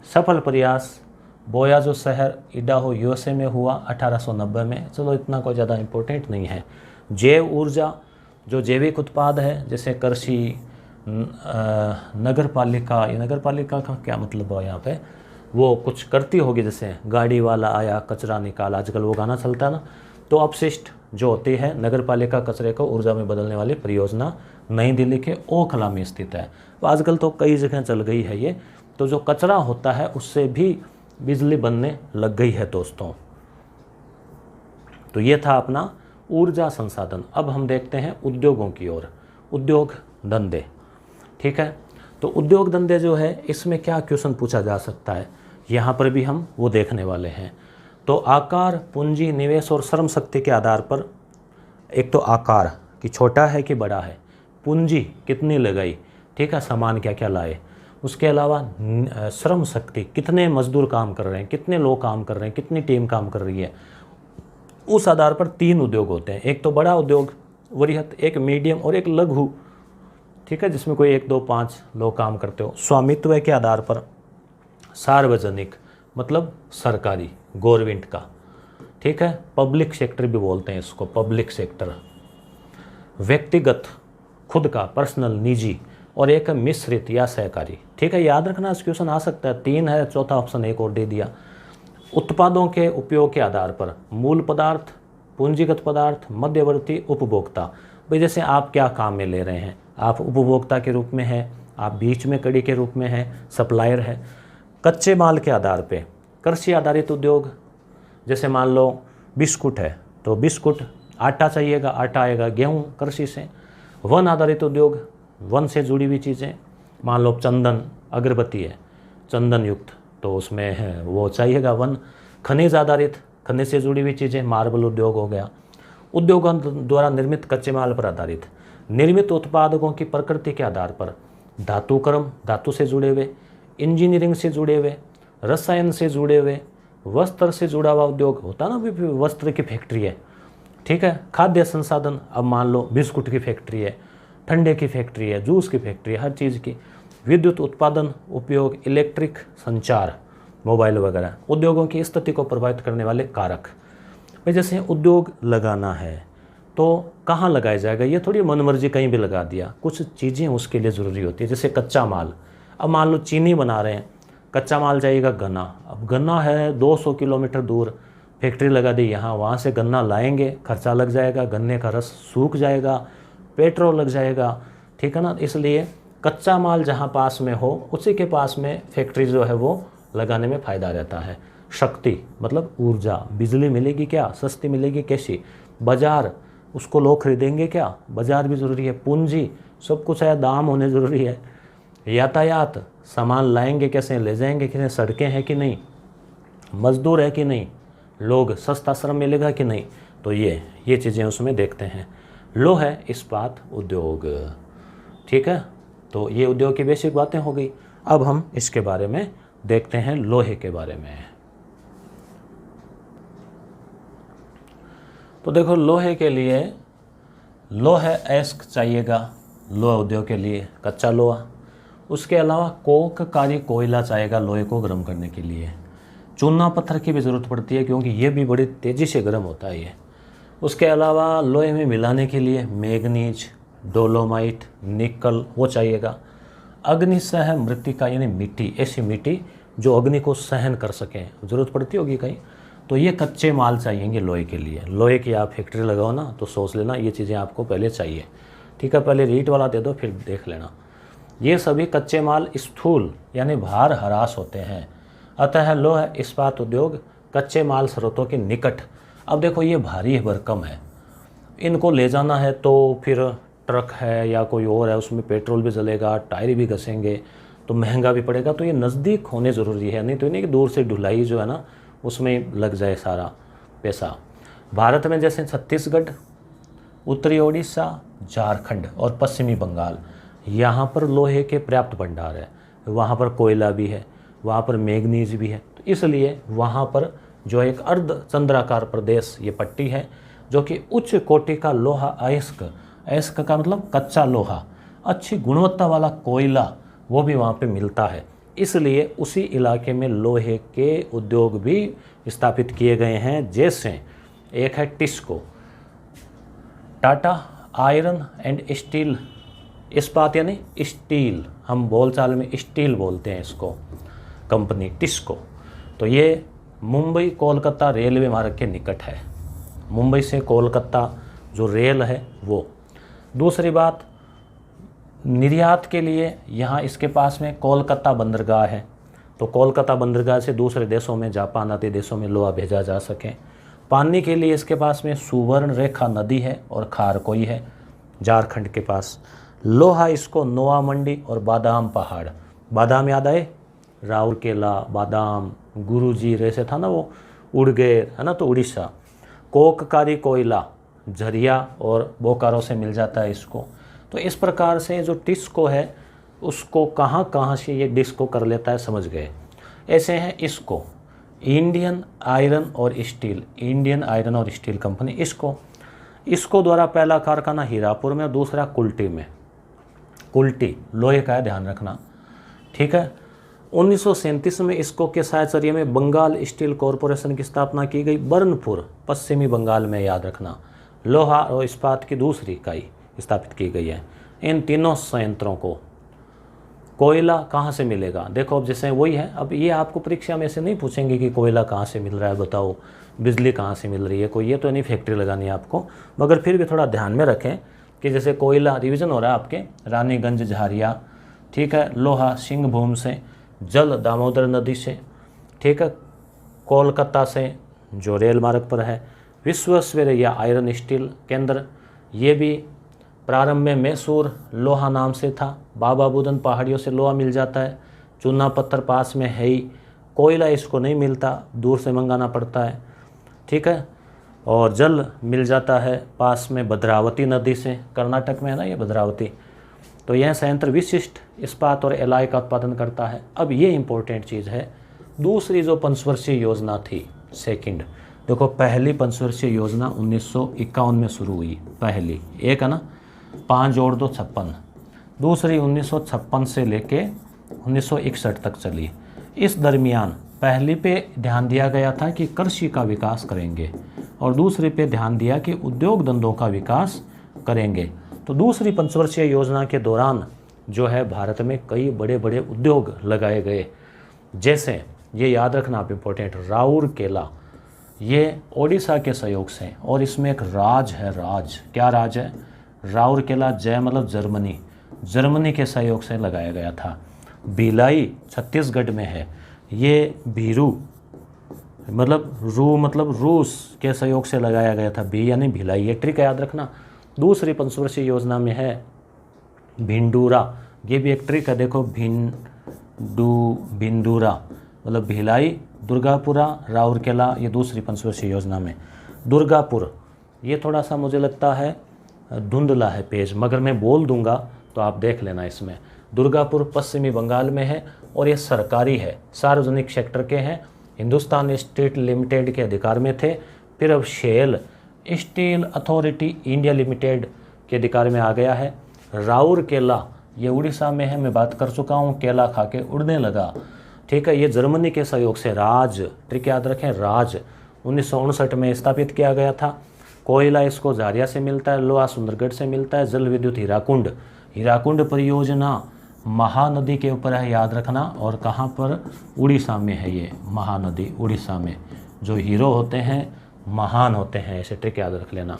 सफल प्रयास बोया जो शहर इडाहो यूएसए में हुआ 1890 में। चलो इतना कोई ज़्यादा इम्पोर्टेंट नहीं है। जैव ऊर्जा जो जैविक उत्पाद है, जैसे कृषि, नगर पालिका, ये नगर पालिका का क्या मतलब है यहाँ पे, वो कुछ करती होगी, जैसे गाड़ी वाला आया कचरा निकाला, आजकल वो गाना चलता है ना। तो अपशिष्ट जो होती है नगर पालिका कचरे को ऊर्जा में बदलने वाली परियोजना नई दिल्ली के ओखला में स्थित है। तो आजकल तो कई जगह चल गई है ये। तो जो कचरा होता है उससे भी बिजली बनने लग गई है दोस्तों। तो ये था अपना ऊर्जा संसाधन। अब हम देखते हैं उद्योगों की ओर, उद्योग धंधे। ठीक है, तो उद्योग धंधे जो है इसमें क्या क्वेश्चन पूछा जा सकता है, यहाँ पर भी हम वो देखने वाले हैं। तो आकार, पूंजी, निवेश और श्रम शक्ति के आधार पर, एक तो आकार कि छोटा है कि बड़ा है, पूंजी कितनी लगाई, ठीक है, सामान क्या क्या लाए, उसके अलावा श्रम शक्ति कितने मजदूर काम कर रहे हैं, कितने लोग काम कर रहे हैं, कितनी टीम काम कर रही है, उस आधार पर 3 उद्योग होते हैं। एक तो बड़ा उद्योग वृहत, एक मीडियम और एक लघु, ठीक है, जिसमें कोई 1, 2, 5 लोग काम करते हो। स्वामित्व के आधार पर सार्वजनिक मतलब सरकारी, गवर्नमेंट का, ठीक है, पब्लिक सेक्टर भी बोलते हैं इसको, पब्लिक सेक्टर। व्यक्तिगत खुद का, पर्सनल निजी, और एक मिश्रित या सहकारी। ठीक है, याद रखना इस क्वेश्चन आ सकता है, 3 है, चौथा ऑप्शन एक और दे दिया। उत्पादों के उपयोग के आधार पर मूल पदार्थ, पूंजीगत पदार्थ, मध्यवर्ती, उपभोक्ता। भाई जैसे आप क्या काम में ले रहे हैं, आप उपभोक्ता के रूप में हैं, आप बीच में कड़ी के रूप में हैं, सप्लायर है। कच्चे माल के आधार पे कृषि आधारित उद्योग, जैसे मान लो बिस्कुट है तो बिस्कुट, आटा चाहिएगा, आटा आएगा गेहूँ कृषि से। वन आधारित उद्योग, वन से जुड़ी हुई चीज़ें, मान लो चंदन, अगरबत्ती है चंदन युक्त, तो उसमें है वो चाहिएगा वन। खनिज आधारित, खनिज से जुड़ी हुई चीज़ें, मार्बल उद्योग हो गया। उद्योगों द्वारा निर्मित कच्चे माल पर आधारित, निर्मित उत्पादकों की प्रकृति के आधार पर धातुकर्म, धातु से जुड़े हुए, इंजीनियरिंग से जुड़े हुए, रसायन से जुड़े हुए, वस्त्र से जुड़ा हुआ उद्योग होता ना, भी वस्त्र की फैक्ट्री है, ठीक है। खाद्य संसाधन, अब मान लो बिस्कुट की फैक्ट्री है, ठंडे की फैक्ट्री है, जूस की फैक्ट्री है, हर चीज़ की। विद्युत उत्पादन उपयोग, इलेक्ट्रिक संचार, मोबाइल वगैरह। उद्योगों की स्थिति को प्रभावित करने वाले कारक, भाई जैसे उद्योग लगाना है तो कहाँ लगाया जाएगा, ये थोड़ी मनमर्जी कहीं भी लगा दिया, कुछ चीज़ें उसके लिए ज़रूरी होती है। जैसे कच्चा माल, अब मान लो चीनी बना रहे हैं, कच्चा माल चाहिएगा गन्ना। अब गन्ना है 200 किलोमीटर दूर, फैक्ट्री लगा दी यहाँ, वहाँ से गन्ना लाएंगे, खर्चा लग जाएगा, गन्ने का रस सूख जाएगा, पेट्रोल लग जाएगा, ठीक है ना। इसलिए कच्चा माल जहाँ पास में हो उसी के पास में फैक्ट्री जो है वो लगाने में फ़ायदा रहता है। शक्ति मतलब ऊर्जा, बिजली मिलेगी क्या, सस्ती मिलेगी कैसी, बाज़ार, उसको लोग खरीदेंगे क्या, बाज़ार भी ज़रूरी है। पूंजी, सब कुछ है, दाम होने ज़रूरी है। यातायात, सामान लाएंगे कैसे, ले जाएंगे कैसे, सड़कें हैं कि नहीं, मजदूर है कि नहीं, लोग, सस्ता श्रम मिलेगा कि नहीं, तो ये चीज़ें उसमें देखते हैं। लोह है इस्पात उद्योग, ठीक है। तो ये उद्योग की बेसिक बातें हो गई। अब हम इसके बारे में देखते हैं, लोहे के बारे में। तो देखो लोहे के लिए, लोहे अयस्क चाहिएगा लोहा उद्योग के लिए, कच्चा लोहा। उसके अलावा कोककारी कोयला चाहिएगा लोहे को गर्म करने के लिए। चूना पत्थर की भी ज़रूरत पड़ती है क्योंकि ये भी बड़ी तेज़ी से गर्म होता है ये। उसके अलावा लोहे में मिलाने के लिए मैग्नीज, डोलोमाइट, निकल, वो चाहिएगा। अग्निसह मृत्तिका यानी मिट्टी, ऐसी मिट्टी जो अग्नि को सहन कर सकें, ज़रूरत पड़ती होगी कहीं, तो ये कच्चे माल चाहिएंगे लोहे के लिए। लोहे की आप फैक्ट्री लगाओ ना तो सोच लेना ये चीज़ें आपको पहले चाहिए, ठीक है। पहले रीट वाला दे दो फिर देख लेना। ये सभी कच्चे माल स्थूल यानी भार ह्रास होते हैं, अतः लोह इस्पात उद्योग कच्चे माल स्रोतों के निकट। अब देखो ये भारी भरकम है, इनको ले जाना है तो फिर ट्रक है या कोई और है, उसमें पेट्रोल भी जलेगा, टायर भी घसेंगे, तो महंगा भी पड़ेगा। तो ये नज़दीक होने ज़रूरी है, नहीं तो नहीं कि दूर से ढुलाई जो है ना उसमें लग जाए सारा पैसा। भारत में जैसे छत्तीसगढ़, उत्तरी ओडिशा, झारखंड और पश्चिमी बंगाल, यहाँ पर लोहे के पर्याप्त भंडार है। वहाँ पर कोयला भी है, वहाँ पर मैग्नीज भी है, तो इसलिए वहाँ पर जो एक अर्ध चंद्राकार प्रदेश ये पट्टी है जो कि उच्च कोटि का लोहा अयस्क, अयस्क का मतलब कच्चा लोहा, अच्छी गुणवत्ता वाला कोयला वो भी वहाँ पे मिलता है। इसलिए उसी इलाके में लोहे के उद्योग भी स्थापित किए गए हैं। जैसे एक है TISCO, Tata iron and steel, इस्पात यानी स्टील, हम बोलचाल में स्टील बोलते हैं इसको, कंपनी टिस्को। तो ये मुंबई कोलकाता रेलवे मार्ग के निकट है, मुंबई से कोलकाता जो रेल है वो। दूसरी बात, निर्यात के लिए यहाँ इसके पास में कोलकाता बंदरगाह है, तो कोलकाता बंदरगाह से दूसरे देशों में, जापान आदि देशों में लोहा भेजा जा सके। पानी के लिए इसके पास में सुवर्ण रेखा नदी है और खारकोई है झारखंड के पास। लोहा इसको नोआ मंडी और बादाम पहाड़, बादाम याद आए, राउरकेला बादाम, गुरुजी जैसे था ना वो, उड़गेर है ना, तो उड़ीसा। कोककारी कोयला झरिया और बोकारो से मिल जाता है इसको। तो इस प्रकार से जो टिस्को है उसको कहाँ कहाँ से ये डिस्को कर लेता है, समझ गए। ऐसे हैं इसको, इंडियन आयरन और स्टील, इंडियन आयरन और स्टील कंपनी इसको द्वारा पहला कारखाना हीरापुर में और दूसरा कुल्टी में, कुल्टी लोहे का है, ध्यान रखना, ठीक है। 1937 में इसको के साहचर्य में बंगाल स्टील कॉरपोरेशन की स्थापना की गई, बर्नपुर पश्चिमी बंगाल में, याद रखना। लोहा और इस्पात की दूसरी इकाई स्थापित की गई है। इन तीनों संयंत्रों को कोयला कहाँ से मिलेगा, देखो अब जैसे वही है, अब ये आपको परीक्षा में से नहीं पूछेंगे कि कोयला कहाँ से मिल रहा है बताओ, बिजली कहाँ से मिल रही है, कोई ये तो नहीं फैक्ट्री लगानी है आपको, मगर फिर भी थोड़ा ध्यान में रखें कि जैसे कोयला रिवीजन हो रहा है आपके, रानीगंज झारिया, ठीक है, लोहा सिंहभूम से, जल दामोदर नदी से, ठीक है, कोलकाता से जो रेल मार्ग पर है, विश्वेश्वरैया आयरन स्टील केंद्र, ये भी प्रारंभ में मैसूर लोहा नाम से था, बाबा बुदन पहाड़ियों से लोहा मिल जाता है, चूना पत्थर पास में है ही, कोयला इसको नहीं मिलता, दूर से मंगाना पड़ता है, ठीक है, और जल मिल जाता है पास में भद्रावती नदी से, कर्नाटक में है ना ये भद्रावती। तो यह संयंत्र विशिष्ट इस्पात और एलॉय का उत्पादन करता है। अब ये इंपॉर्टेंट चीज़ है, दूसरी जो पंचवर्षीय योजना थी, सेकंड, देखो पहली पंचवर्षीय योजना 1951 में शुरू हुई, पहली एक है ना, 5 जोड़ 2 56, दूसरी 1956 से लेके 1961 तक चली। इस दरमियान पहली पे ध्यान दिया गया था कि कृषि का विकास करेंगे और दूसरे पे ध्यान दिया कि उद्योग धंधों का विकास करेंगे। तो दूसरी पंचवर्षीय योजना के दौरान जो है भारत में कई बड़े बड़े उद्योग लगाए गए, जैसे ये याद रखना आप इम्पोर्टेंट, राउरकेला, ये ओडिशा के सहयोग से, और इसमें एक राज है, राज क्या राज है, राउरकेला, जय मतलब जर्मनी, जर्मनी के सहयोग से लगाया गया था। भिलाई छत्तीसगढ़ में है, ये भीरू मतलब रूस के सहयोग से लगाया गया था, भी यानी भिलाई, ये ट्रिक याद रखना। दूसरी पंचवर्षीय योजना में है भिंडूरा, ये भी एक ट्रिक है, देखो भिंडूरा मतलब भिलाई, दुर्गापुरा, राउरकेला, ये दूसरी पंचवर्षीय योजना में। दुर्गापुर, ये थोड़ा सा मुझे लगता है धुंधला है पेज, मगर मैं बोल दूंगा तो आप देख लेना इसमें। दुर्गापुर पश्चिमी बंगाल में है और ये सरकारी है, सार्वजनिक सेक्टर के हैं, हिंदुस्तान स्टील लिमिटेड के अधिकार में थे, फिर अब SAIL steel authority India limited के अधिकार में आ गया है। राउरकेला ये उड़ीसा में है, मैं बात कर चुका हूँ, केला खा के उड़ने लगा, ठीक है, ये जर्मनी के सहयोग से, राज ट्रिक याद रखें, राज 1959 में स्थापित किया गया था। कोयला इसको झारिया से मिलता है, लोहा सुंदरगढ़ से मिलता है, जल विद्युत हीराकुंड, हीराकुंड परियोजना महानदी के ऊपर है, याद रखना, और कहाँ पर, उड़ीसा में है ये महानदी, उड़ीसा में। जो हीरो होते हैं महान होते हैं, ऐसे ट्रिक याद रख लेना।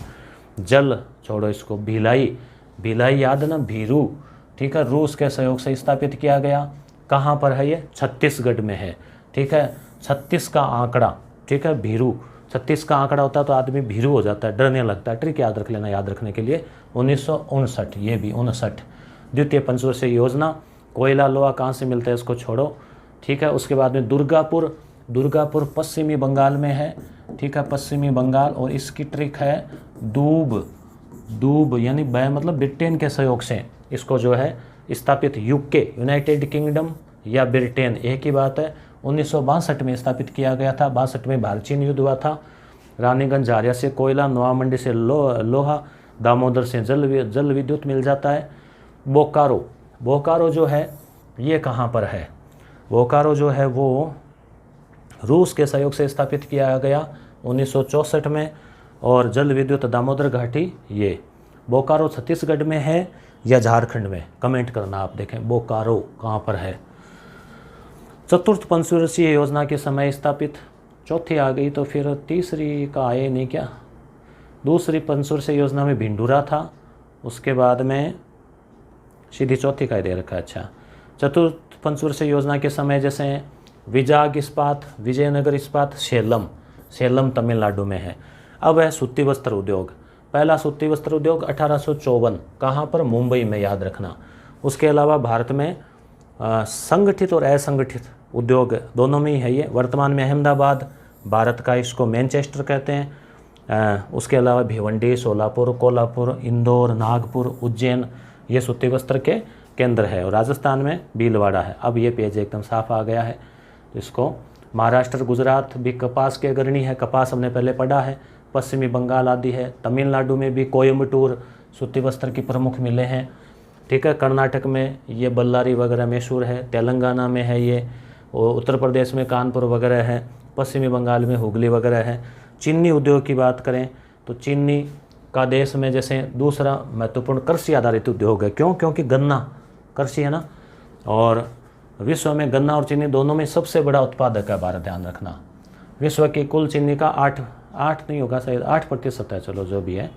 जल छोड़ो इसको, भिलाई, भिलाई याद ना, भीरू, ठीक है, रूस के सहयोग से स्थापित किया गया। कहाँ पर है ये, छत्तीसगढ़ में है, ठीक है, 36 का आंकड़ा, ठीक है, भीरू, 36 का आंकड़ा होता है तो आदमी भीरू हो जाता है, डरने लगता है, ट्रिक याद रख लेना, याद रखने के लिए 1959, ये भी 59। द्वितीय पंचवर्षीय योजना, कोयला लोहा कहाँ से मिलता है इसको छोड़ो, ठीक है। उसके बाद में दुर्गापुर, दुर्गापुर पश्चिमी बंगाल में है, ठीक है, पश्चिमी बंगाल, और इसकी ट्रिक है दूब यानी मतलब ब्रिटेन के सहयोग से इसको जो है स्थापित, यूके यूनाइटेड किंगडम या ब्रिटेन एक ही बात है, 1962 में स्थापित किया गया था। 62 में भारत चीन युद्ध हुआ था। रानीगंज झारिया से कोयला, नोआ मंडी से लोहा, दामोदर से जल विद्युत मिल जाता है। बोकारो, बोकारो जो है ये कहाँ पर है, बोकारो जो है वो रूस के सहयोग से स्थापित किया गया 1964 में। और जल विद्युत दामोदर घाटी, ये बोकारो छत्तीसगढ़ में है या झारखंड में, कमेंट करना आप देखें बोकारो कहाँ पर है। चतुर्थ पंचवर्षीय योजना के समय स्थापित, चौथी आ गई तो फिर तीसरी का आए नहीं क्या। दूसरी पंचवर्षीय योजना में भिंडूरा था, उसके बाद में सीधी चौथी का दे रखा है। अच्छा, चतुर्थ पंचवर्षीय योजना के समय जैसे विजाग इस्पात, विजयनगर इस्पात, सेलम तमिलनाडु में है। अब है सूती वस्त्र उद्योग। पहला सूती वस्त्र उद्योग 1854, कहाँ पर, मुंबई में, याद रखना। उसके अलावा भारत में संगठित और असंगठित उद्योग दोनों में ही है ये। वर्तमान में अहमदाबाद भारत का, इसको मैनचेस्टर कहते हैं। उसके अलावा भिवंडी, सोलापुर, कोल्हापुर, इंदौर, नागपुर, उज्जैन, ये सूती वस्त्र के केंद्र है। और राजस्थान में भीलवाड़ा है। अब ये पेज एकदम साफ आ गया है। इसको महाराष्ट्र, गुजरात भी कपास के अग्रणी है, कपास हमने पहले पढ़ा है। पश्चिमी बंगाल आदि है। तमिलनाडु में भी कोयम्बटूर सूती वस्त्र की प्रमुख मिलें हैं। ठीक है, कर्नाटक में ये बल्लारी वगैरह मशहूर है। तेलंगाना में है ये, और उत्तर प्रदेश में कानपुर वगैरह है। पश्चिमी बंगाल में हुगली वगैरह है। चीनी उद्योग की बात करें तो चीनी का देश में जैसे दूसरा महत्वपूर्ण कृषि आधारित उद्योग है। क्यों? क्योंकि गन्ना कृषि है ना, और विश्व में गन्ना और चीनी दोनों में सबसे बड़ा उत्पादक है भारत, ध्यान रखना। विश्व की कुल चीनी का 8 नहीं होगा शायद, 8% है, चलो जो भी है।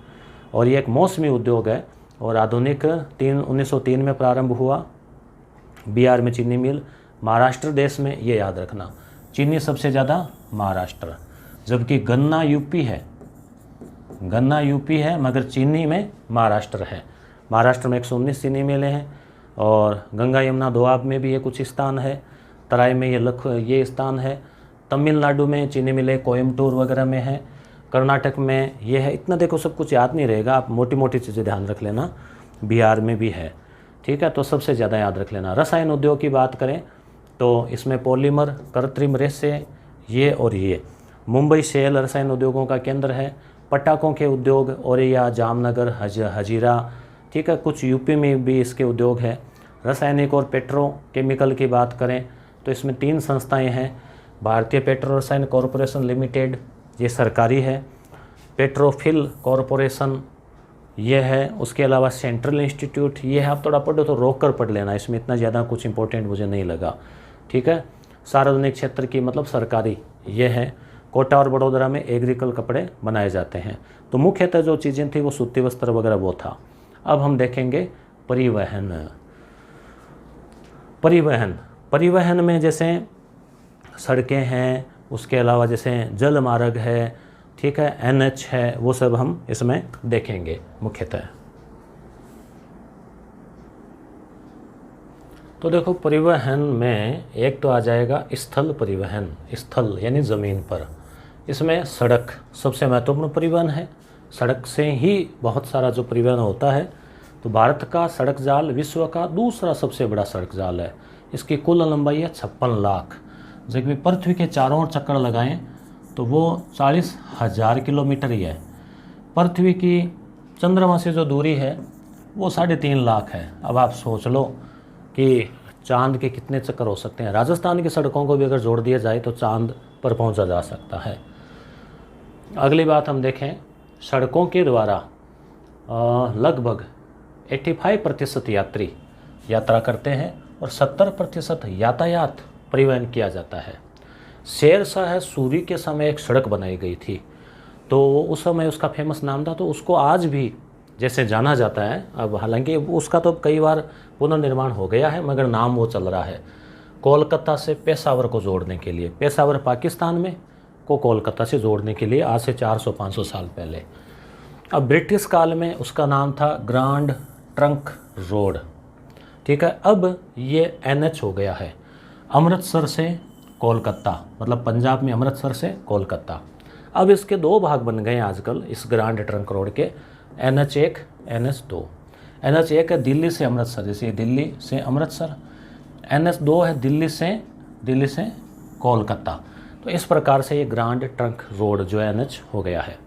और ये एक मौसमी उद्योग है और आधुनिक 1903 में प्रारंभ हुआ। बिहार में चीनी मिल, महाराष्ट्र देश में, ये याद रखना, चीनी सबसे ज़्यादा महाराष्ट्र, जबकि गन्ना यूपी है मगर चीनी में महाराष्ट्र है। महाराष्ट्र में 119 चीनी मिलें हैं। और गंगा यमुना दोआब में भी ये कुछ स्थान है। तराई में ये स्थान है। तमिलनाडु में चीनी मिलें कोयम्बटूर वगैरह में है। कर्नाटक में ये है। इतना देखो सब कुछ याद नहीं रहेगा, आप मोटी मोटी चीज़ें ध्यान रख लेना। बिहार में भी है, ठीक है, तो सबसे ज़्यादा याद रख लेना। रसायन उद्योग की बात करें तो इसमें पॉलीमर, कृत्रिम रेशे, ये और ये। मुंबई शेल रसायन उद्योगों का केंद्र है। पटाखों के उद्योग औरैया, जामनगर, हजीरा, ठीक है, कुछ यूपी में भी इसके उद्योग है। रासायनिक और पेट्रोकेमिकल की बात करें तो इसमें 3 संस्थाएं हैं। भारतीय पेट्रो रसायन कॉरपोरेशन लिमिटेड, ये सरकारी है। पेट्रोफिल कॉरपोरेशन ये है। उसके अलावा सेंट्रल इंस्टीट्यूट, ये है। आप थोड़ा पढ़ो तो रोक कर पढ़ लेना, इसमें इतना ज़्यादा कुछ इंपॉर्टेंट मुझे नहीं लगा, ठीक है। सार्वजनिक क्षेत्र की मतलब सरकारी, ये है। कोटा और बड़ोदरा में एग्रीकल कपड़े बनाए जाते हैं। तो मुख्यतः जो चीज़ें थी वो सूती वस्त्र वगैरह वो था। अब हम देखेंगे परिवहन में जैसे सड़कें हैं, उसके अलावा जैसे जल मार्ग है, ठीक है, NH है, वो सब हम इसमें देखेंगे मुख्यतः। तो देखो परिवहन में एक तो आ जाएगा स्थल परिवहन, स्थल यानी ज़मीन पर। इसमें सड़क सबसे महत्वपूर्ण परिवहन है। सड़क से ही बहुत सारा जो परिवहन होता है। तो भारत का सड़क जाल विश्व का दूसरा सबसे बड़ा सड़क जाल है। इसकी कुल लंबाई है 56 लाख। जबकि पृथ्वी के चारों ओर चक्कर लगाएं तो वो 40,000 किलोमीटर ही है। पृथ्वी की चंद्रमा से जो दूरी है वो 3.5 लाख है। अब आप सोच लो कि चांद के कितने चक्कर हो सकते हैं। राजस्थान की सड़कों को भी अगर जोड़ दिया जाए तो चांद पर पहुंचा जा सकता है। अगली बात हम देखें, सड़कों के द्वारा लगभग 85% यात्री यात्रा करते हैं और 70% यातायात परिवहन किया जाता है। शेरशाह सूरी के समय एक सड़क बनाई गई थी, तो उस समय उसका फेमस नाम था, तो उसको आज भी जैसे जाना जाता है। अब हालांकि उसका तो कई बार पुनर्निर्माण हो गया है मगर नाम वो चल रहा है। कोलकाता से पेशावर को जोड़ने के लिए, पेशावर पाकिस्तान में को कोलकाता से जोड़ने के लिए आज से 400-500 साल पहले। अब ब्रिटिश काल में उसका नाम था ग्रैंड ट्रंक रोड, ठीक है। अब ये NH हो गया है, अमृतसर से कोलकाता, मतलब पंजाब में अमृतसर से कोलकाता। अब इसके 2 भाग बन गए हैं आजकल इस ग्रैंड ट्रंक रोड के, NH1, NH2। NH1 है दिल्ली से अमृतसर, जैसे दिल्ली से अमृतसर। NH2 है दिल्ली से कोलकाता। तो इस प्रकार से ये ग्रैंड ट्रंक रोड जो NH हो गया है।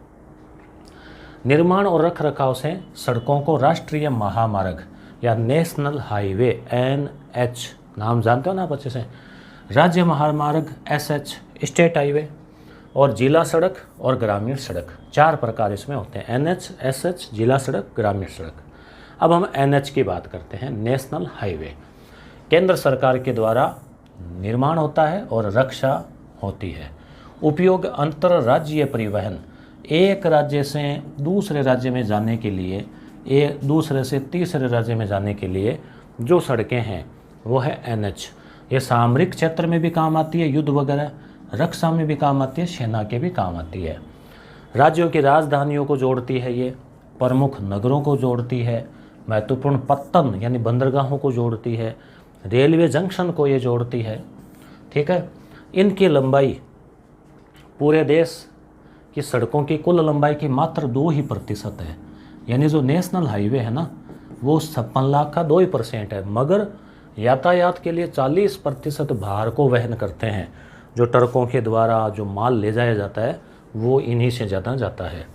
निर्माण और रखरखाव से सड़कों को राष्ट्रीय महामार्ग या नेशनल हाईवे NH, नाम जानते हो ना आप अच्छे से, राज्य महामार्ग SH स्टेट हाईवे, और जिला सड़क और ग्रामीण सड़क, 4 प्रकार इसमें होते हैं, NH, SH, जिला सड़क, ग्रामीण सड़क। अब हम NH की बात करते हैं, नेशनल हाईवे। केंद्र सरकार के द्वारा निर्माण होता है और रक्षा होती है। उपयोग अंतर्राज्यीय परिवहन, एक राज्य से दूसरे राज्य में जाने के लिए, एक दूसरे से तीसरे राज्य में जाने के लिए जो सड़कें हैं वो है NH। ये सामरिक क्षेत्र में भी काम आती है, युद्ध वगैरह, रक्षा में भी काम आती है, सेना के भी काम आती है। राज्यों की राजधानियों को जोड़ती है, ये प्रमुख नगरों को जोड़ती है, महत्वपूर्ण पत्तन यानी बंदरगाहों को जोड़ती है, रेलवे जंक्शन को ये जोड़ती है। ठीक है, इनकी लंबाई पूरे देश की सड़कों की कुल लंबाई की मात्र 2% है। यानी जो नेशनल हाईवे है ना वो 56 लाख का 2% है, मगर यातायात के लिए 40% भार को वहन करते हैं। जो ट्रकों के द्वारा जो माल ले जाया जाता है वो इन्हीं से ज़्यादा जाता है।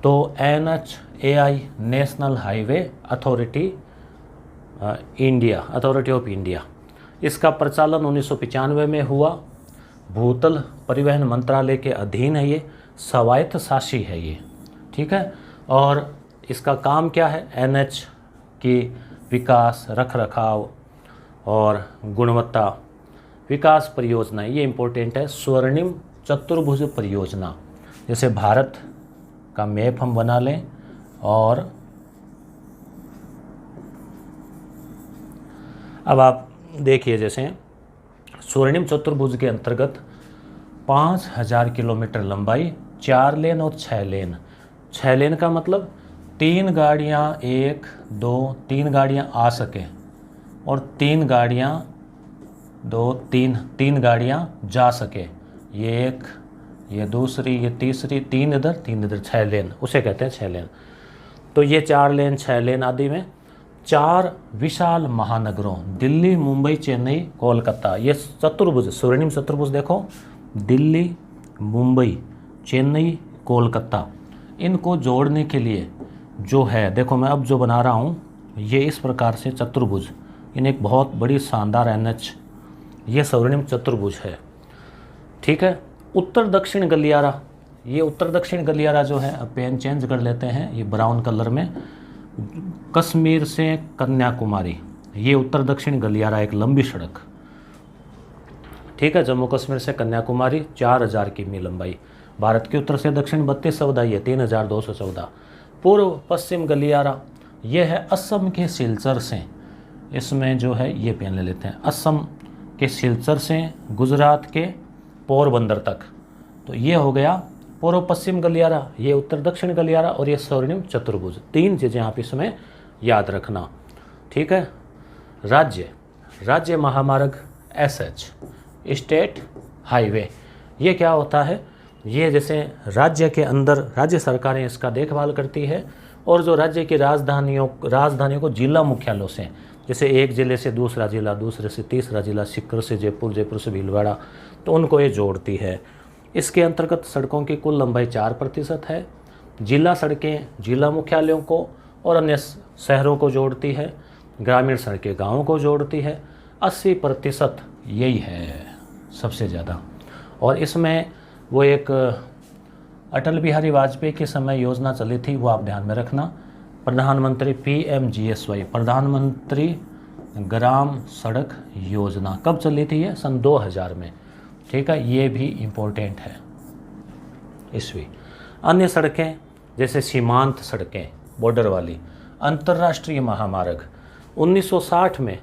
तो NHAI national highway authority of India, इसका प्रचलन 1995 में हुआ। भूतल परिवहन मंत्रालय के अधीन है ये, स्वायत्त शासी है ये। ठीक है, और इसका काम क्या है, NH की विकास, रखरखाव और गुणवत्ता विकास परियोजना, ये इम्पोर्टेंट है। स्वर्णिम चतुर्भुज परियोजना, जैसे भारत का मैप हम बना लें और अब आप देखिए, जैसे स्वर्णिम चतुर्भुज के अंतर्गत 5000 किलोमीटर लंबाई, 4 लेन और 6 लेन। 6 लेन का मतलब 3 गाड़ियाँ, 1 2 3 गाड़ियाँ आ सकें और 3 गाड़ियाँ 2 3 गाड़ियाँ जा सके। ये एक, ये दूसरी, ये तीसरी, 3 इधर 3 इधर, 6 लेन, उसे कहते हैं 6 लेन। तो ये 4 लेन 6 लेन आदि में 4 विशाल महानगरों, दिल्ली, मुंबई, चेन्नई, कोलकाता, ये चतुर्भुज, स्वर्णिम चतुर्भुज देखो, दिल्ली, मुंबई, चेन्नई, कोलकाता, इनको जोड़ने के लिए जो है, देखो मैं अब जो बना रहा हूँ ये इस प्रकार से चतुर्भुज, इन्हें एक बहुत बड़ी शानदार NH, ये स्वर्णिम चतुर्भुज है। ठीक है, उत्तर दक्षिण गलियारा, ये उत्तर दक्षिण गलियारा जो है, अब पेन चेंज कर लेते हैं, ये ब्राउन कलर में, कश्मीर से कन्याकुमारी, ये उत्तर दक्षिण गलियारा, एक लंबी सड़क। ठीक है, जम्मू कश्मीर से कन्याकुमारी 4000 किमी लंबाई, भारत के उत्तर से दक्षिण 32 सौदा, ये 3214। पूर्व पश्चिम गलियारा, ये है असम के सिलचर से, इसमें जो है ये पेन ले लेते हैं, असम के सिलचर से गुजरात के पोरबंदर तक, तो ये हो गया पूर्व पश्चिम गलियारा, ये उत्तर दक्षिण गलियारा और ये स्वर्णिम चतुर्भुज। 3 चीज़ें आप इसमें याद रखना। ठीक है, राज्य महामार्ग SH स्टेट हाईवे, ये क्या होता है, ये जैसे राज्य के अंदर राज्य सरकारें इसका देखभाल करती है, और जो राज्य की राजधानियों को जिला मुख्यालयों से, जैसे एक ज़िले से दूसरा ज़िला, दूसरे से तीसरा ज़िला, सीकर से जयपुर, जयपुर से भीलवाड़ा, तो उनको ये जोड़ती है। इसके अंतर्गत सड़कों की कुल लंबाई 4% है। जिला सड़कें जिला मुख्यालयों को और अन्य शहरों को जोड़ती है, ग्रामीण सड़कें गाँवों को जोड़ती है। 80% यही है सबसे ज़्यादा। और इसमें वो एक अटल बिहारी वाजपेयी के समय योजना चली थी, वो आप ध्यान में रखना, प्रधानमंत्री PMGSY, प्रधानमंत्री ग्राम सड़क योजना। कब चली थी ये? सन 2000 में। ठीक है, ये भी इम्पोर्टेंट है ईस्वी। अन्य सड़कें जैसे सीमांत सड़कें, बॉर्डर वाली, अंतर्राष्ट्रीय महामार्ग, 1960 में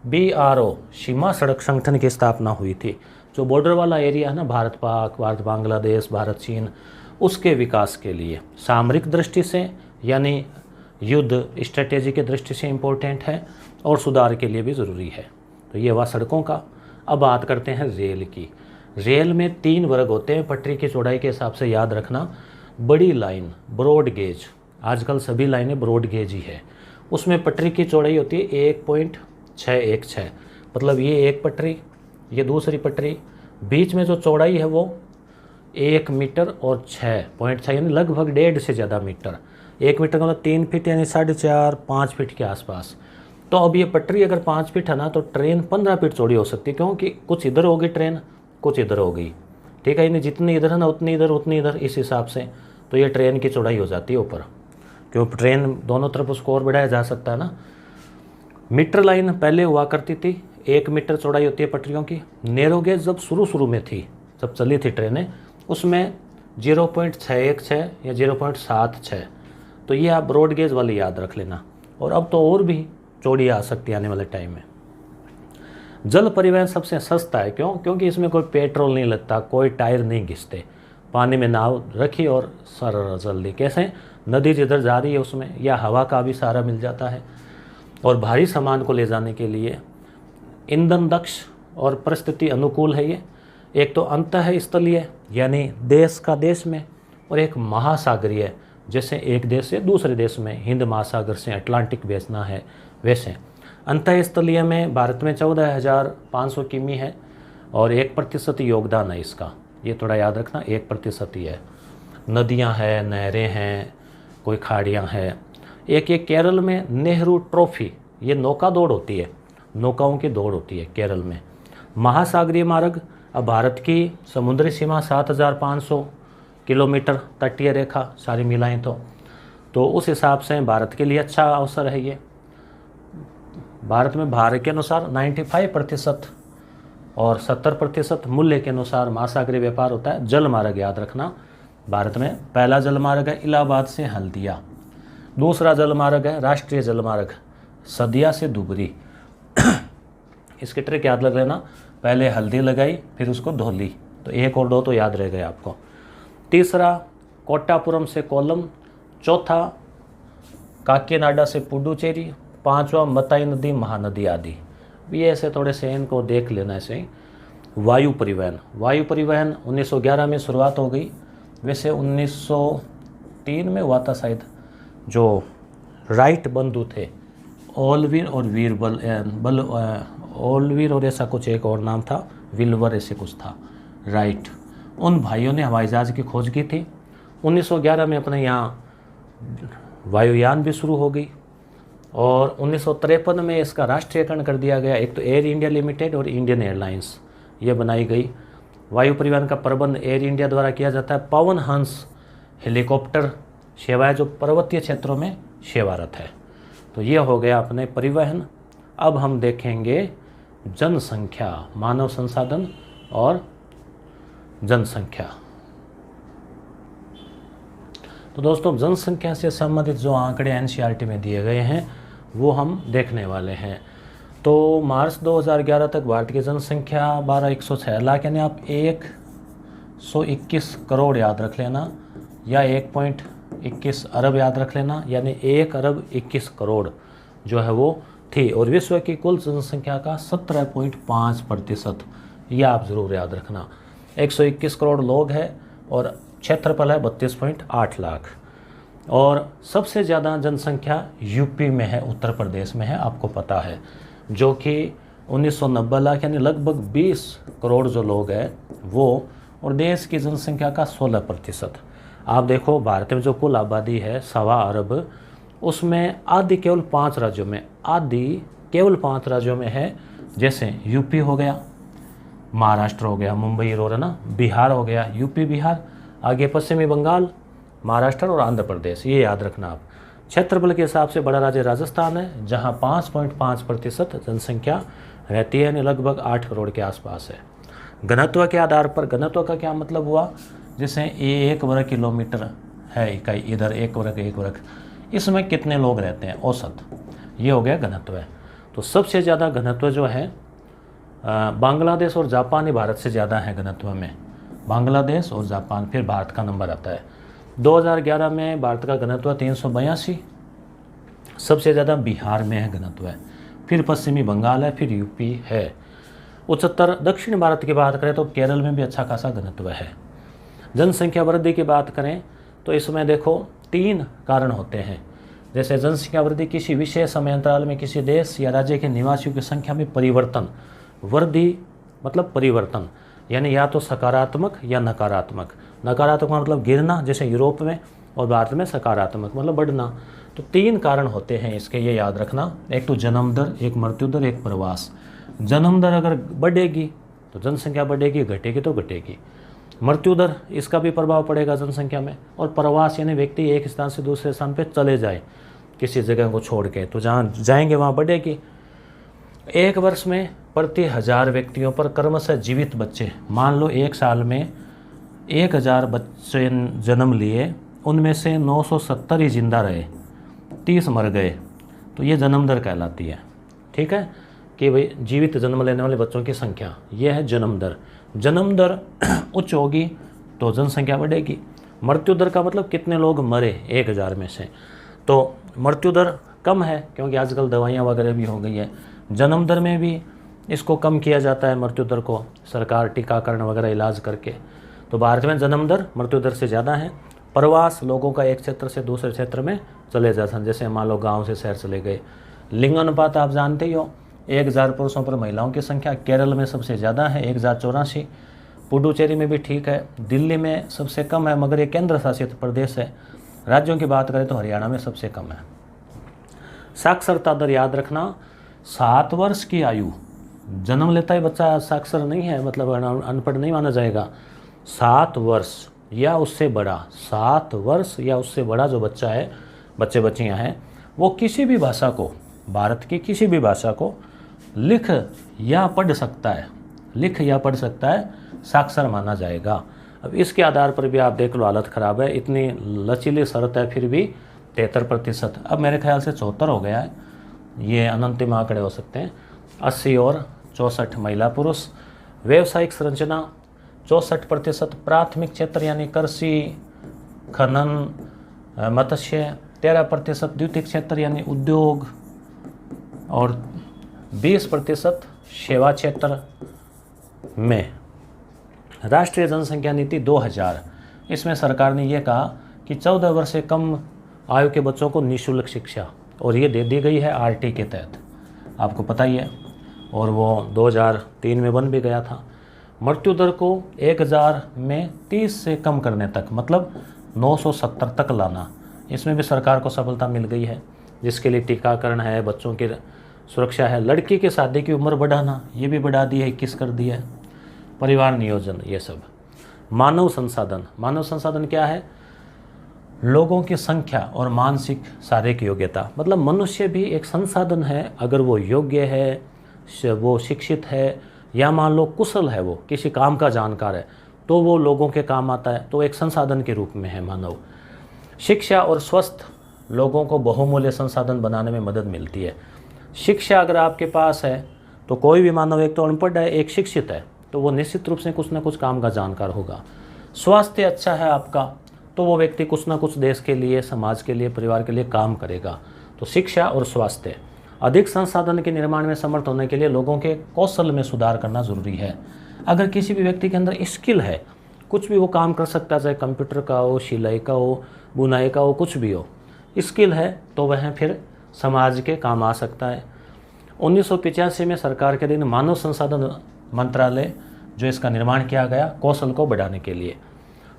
BRO सीमा सड़क संगठन की स्थापना हुई थी। जो बॉर्डर वाला एरिया है ना, भारत पाक, भारत बांग्लादेश, भारत चीन, उसके विकास के लिए सामरिक दृष्टि से यानी युद्ध स्ट्रेटेजी की दृष्टि से इम्पोर्टेंट है और सुधार के लिए भी ज़रूरी है। तो ये हुआ सड़कों का। अब बात करते हैं रेल की। रेल में 3 वर्ग होते हैं, पटरी की चौड़ाई के हिसाब से याद रखना। बड़ी लाइन ब्रॉड गेज, आजकल सभी लाइनें ब्रॉड गेज ही है, उसमें पटरी की चौड़ाई होती है 1.616, मतलब ये एक पटरी, ये दूसरी पटरी, बीच में जो चौड़ाई है वो 1 मीटर और 6.6 यानी लगभग 1.5 से ज़्यादा मीटर। 1 मीटर का मतलब 3 फीट यानी 4.5-5 फीट के आसपास। तो अब ये पटरी अगर 5 फीट है ना, तो ट्रेन 15 फीट चौड़ी हो सकती है, क्योंकि कुछ इधर होगी ट्रेन, कुछ इधर होगी, ठीक है, यानी जितनी इधर है ना उतनी इधर उतनी इधर, इस हिसाब से तो ये ट्रेन की चौड़ाई हो जाती है ऊपर, क्योंकि ट्रेन दोनों तरफ उसको और बढ़ाया जा सकता है ना। मीटर लाइन पहले हुआ करती थी, 1 मीटर चौड़ाई होती है पटरियों की। नैरो गेज जब शुरू में थी, जब चली थी ट्रेनें, उसमें 0.616 या 0.76, तो ये आप ब्रॉड गेज वाली याद रख लेना। और अब तो और भी चौड़ी आ सकती है आने वाले टाइम में। जल परिवहन सबसे सस्ता है, क्यों? क्योंकि इसमें कोई पेट्रोल नहीं लगता, कोई टायर नहीं घिसते, पानी में नाव रखी और सर जल्दी, कैसे नदी जिधर जा रही है उसमें, या हवा का भी सहारा मिल जाता है। और भारी सामान को ले जाने के लिए ईंधन दक्ष और परिस्थिति अनुकूल है ये। एक तो अंतः स्थलीय यानी देश का देश में, और एक महासागरीय, जैसे एक देश से दूसरे देश में हिंद महासागर से अटलांटिक भेजना है वैसे। अंतः स्थलीय में भारत में 14,500 किमी है और 1% योगदान है इसका, ये थोड़ा याद रखना, 1% ही है। नदियाँ हैं, नहरें हैं, कोई खाड़ियाँ हैं। एक केरल में नेहरू ट्रॉफी, ये नौका दौड़ होती है, नौकाओं की दौड़ होती है केरल में। महासागरीय मार्ग, अब भारत की समुद्री सीमा 7,500 किलोमीटर तटीय रेखा सारी मिलाएं तो उस हिसाब से भारत के लिए अच्छा अवसर है ये। भारत में भार के अनुसार 95% और 70% मूल्य के अनुसार महासागरीय व्यापार होता है। जल मार्ग याद रखना, भारत में पहला जल मार्ग है इलाहाबाद से हल्दिया, दूसरा जल मार्ग है राष्ट्रीय जल मार्ग सदिया से धुबरी। इसके ट्रिक याद रख लेना, पहले हल्दी लगाई फिर उसको धोली, तो 1 और 2 तो याद रह गए आपको। तीसरा कोट्टापुरम से कोल्लम, चौथा काकीनाडा से पुडुचेरी, 5वां मताई नदी महानदी आदि। ये ऐसे थोड़े से इनको देख लेना ऐसे ही। वायु परिवहन, वायु परिवहन 1911 में शुरुआत हो गई, वैसे 1903 में हुआ था शायद। जो राइट बंधु थे, ओलवीर और वीरबल ओलवीर और ऐसा कुछ एक और नाम था, विल्वर ऐसे कुछ था, राइट, उन भाइयों ने हवाई जहाज़ की खोज की थी। 1911 में अपने यहाँ वायुयान भी शुरू हो गई और 1953 में इसका राष्ट्रीयकरण कर दिया गया। एक तो एयर इंडिया लिमिटेड और इंडियन एयरलाइंस ये बनाई गई। वायु परिवहन का प्रबंध एयर इंडिया द्वारा किया जाता है। पवन हंस हेलीकॉप्टर सेवाएं जो पर्वतीय क्षेत्रों में सेवारत है। तो ये हो गया अपने परिवहन। अब हम देखेंगे जनसंख्या, मानव संसाधन और जनसंख्या। तो दोस्तों जनसंख्या से संबंधित जो आंकड़े एनसीईआरटी में दिए गए हैं वो हम देखने वाले हैं। तो मार्च 2011 तक भारत की जनसंख्या 12,106 लाख, यानी आप 121 करोड़ याद रख लेना, या 1.21 अरब याद रख लेना, यानी 1 अरब 21 करोड़ जो है वो थी। और विश्व की कुल जनसंख्या का 17.5%, यह आप ज़रूर याद रखना। 121 करोड़ लोग हैं और क्षेत्रफल है 32.8 लाख। और सबसे ज़्यादा जनसंख्या यूपी में है, उत्तर प्रदेश में है, आपको पता है, जो कि 1990 लाख, यानी लगभग 20 करोड़ जो लोग हैं वो, और देश की जनसंख्या का 16%। आप देखो भारत में जो कुल आबादी है 1.25 अरब, उसमें आधी केवल 5 राज्यों में, आधी केवल 5 राज्यों में है, जैसे यूपी हो गया, महाराष्ट्र हो गया, मुंबई रोड है ना, बिहार हो गया, यूपी बिहार, आगे पश्चिमी बंगाल, महाराष्ट्र और आंध्र प्रदेश, ये याद रखना आप। क्षेत्रफल के हिसाब से बड़ा राज्य राजस्थान है, जहां 5.5% जनसंख्या रहती है, यानी लगभग 8 करोड़ के आसपास है। घनत्व के आधार पर, घनत्व का क्या मतलब हुआ, जैसे 1 वर्ग किलोमीटर है इकाई, इधर 1 वर्ग, इसमें कितने लोग रहते हैं औसत, ये हो गया घनत्व। तो सबसे ज़्यादा घनत्व जो है बांग्लादेश और जापान ही भारत से ज़्यादा है घनत्व में, बांग्लादेश और जापान, फिर भारत का नंबर आता है। 2011 में भारत का घनत्व 382, सबसे ज़्यादा बिहार में है घनत्व, फिर पश्चिमी बंगाल है, फिर यूपी है। उच्चतर दक्षिण भारत की बात करें तो केरल में भी अच्छा खासा घनत्व है। जनसंख्या वृद्धि की बात करें तो इसमें देखो 3 कारण होते हैं। जैसे जनसंख्या वृद्धि किसी विशेष समय अंतराल में किसी देश या राज्य के निवासियों की संख्या में परिवर्तन, वृद्धि मतलब परिवर्तन, यानी या तो सकारात्मक या नकारात्मक। नकारात्मक मतलब गिरना, जैसे यूरोप में और भारत में सकारात्मक मतलब बढ़ना। तो 3 कारण होते हैं इसके, ये याद रखना। एक तो जन्म दर, एक मृत्यु दर, एक प्रवास। जन्म दर अगर बढ़ेगी तो जनसंख्या बढ़ेगी, घटेगी तो घटेगी। मृत्यु दर, इसका भी प्रभाव पड़ेगा जनसंख्या में। और प्रवास यानी व्यक्ति एक स्थान से दूसरे स्थान पे चले जाए किसी जगह को छोड़ के, तो जहाँ जाएंगे वहाँ बढ़ेगी। 1 वर्ष में प्रति 1000 व्यक्तियों पर क्रमशः जीवित बच्चे, मान लो 1 साल में 1000 बच्चे जन्म लिए, उनमें से 970 ही जिंदा रहे, 30 मर गए, तो ये जन्म दर कहलाती है। ठीक है, कि भाई जीवित जन्म लेने वाले बच्चों की संख्या, ये है जन्म दर। जन्म दर उच्च होगी तो जनसंख्या बढ़ेगी। मृत्यु दर का मतलब कितने लोग मरे 1000 में से, तो मृत्यु दर कम है क्योंकि आजकल दवाइयाँ वगैरह भी हो गई है। जन्म दर में भी इसको कम किया जाता है, मृत्यु दर को, सरकार टीकाकरण वगैरह इलाज करके। तो भारत में जन्म दर मृत्यु दर से ज़्यादा है। प्रवास, लोगों का एक क्षेत्र से दूसरे क्षेत्र में चले जाते हैं, जैसे मान लो गाँव से शहर चले गए। लिंग अनुपात आप जानते ही हो, 1000 पुरुषों पर महिलाओं की संख्या केरल में सबसे ज़्यादा है 1084, पुडुचेरी में भी ठीक है, दिल्ली में सबसे कम है मगर ये केंद्र शासित प्रदेश है। राज्यों की बात करें तो हरियाणा में सबसे कम है। साक्षरता दर याद रखना, 7 वर्ष की आयु, जन्म लेता ही बच्चा साक्षर नहीं है, मतलब अनपढ़ नहीं माना जाएगा। 7 वर्ष या उससे बड़ा, 7 वर्ष या उससे बड़ा जो बच्चा है, बच्चे बच्चियाँ हैं, वो किसी भी भाषा को, भारत की किसी भी भाषा को लिख या पढ़ सकता है, लिख या पढ़ सकता है, साक्षर माना जाएगा। अब इसके आधार पर भी आप देख लो, हालत ख़राब है, इतनी लचीली शर्त है फिर भी 73%। अब मेरे ख्याल से 74 हो गया है, ये अनंतिम आंकड़े हो सकते हैं। 80 और 64 महिला पुरुष। व्यावसायिक संरचना 64%। प्राथमिक क्षेत्र यानी कृषि, खनन, मत्स्य 13%। द्वितीयक क्षेत्र यानी उद्योग और 20% सेवा क्षेत्र में। राष्ट्रीय जनसंख्या नीति 2000, इसमें सरकार ने यह कहा कि 14 वर्ष से कम आयु के बच्चों को निःशुल्क शिक्षा, और ये दे दी गई है आरटी के तहत, आपको पता ही है, और वो 2003 में बन भी गया था। मृत्यु दर को 1000 में 30 से कम करने तक, मतलब 970 तक लाना, इसमें भी सरकार को सफलता मिल गई है, जिसके लिए टीकाकरण है, बच्चों की सुरक्षा है। लड़की की शादी की उम्र बढ़ाना, ये भी बढ़ा दी है, 21 कर दी है। परिवार नियोजन, ये सब। मानव संसाधन, मानव संसाधन क्या है? लोगों की संख्या और मानसिक शारीरिक योग्यता, मतलब मनुष्य भी एक संसाधन है। अगर वो योग्य है, वो शिक्षित है, या मान लो कुशल है, वो किसी काम का जानकार है, तो वो लोगों के काम आता है, तो एक संसाधन के रूप में है मानव। शिक्षा और स्वस्थ लोगों को बहुमूल्य संसाधन बनाने में मदद मिलती है। शिक्षा अगर आपके पास है तो कोई भी मानव, एक तो अनपढ़ है, एक शिक्षित है, तो वो निश्चित रूप से कुछ ना कुछ काम का जानकार होगा। स्वास्थ्य अच्छा है आपका, तो वो व्यक्ति कुछ ना कुछ देश के लिए, समाज के लिए, परिवार के लिए काम करेगा। तो शिक्षा और स्वास्थ्य। अधिक संसाधन के निर्माण में समर्थ होने के लिए लोगों के कौशल में सुधार करना जरूरी है। अगर किसी भी व्यक्ति के अंदर स्किल है, कुछ भी वो काम कर सकता है, चाहे कंप्यूटर का हो, सिलाई का हो, बुनाई का हो, कुछ भी हो, स्किल है, तो वह फिर समाज के काम आ सकता है। 1985 में सरकार के दिन मानव संसाधन मंत्रालय जो इसका निर्माण किया गया, कौशल को बढ़ाने के लिए।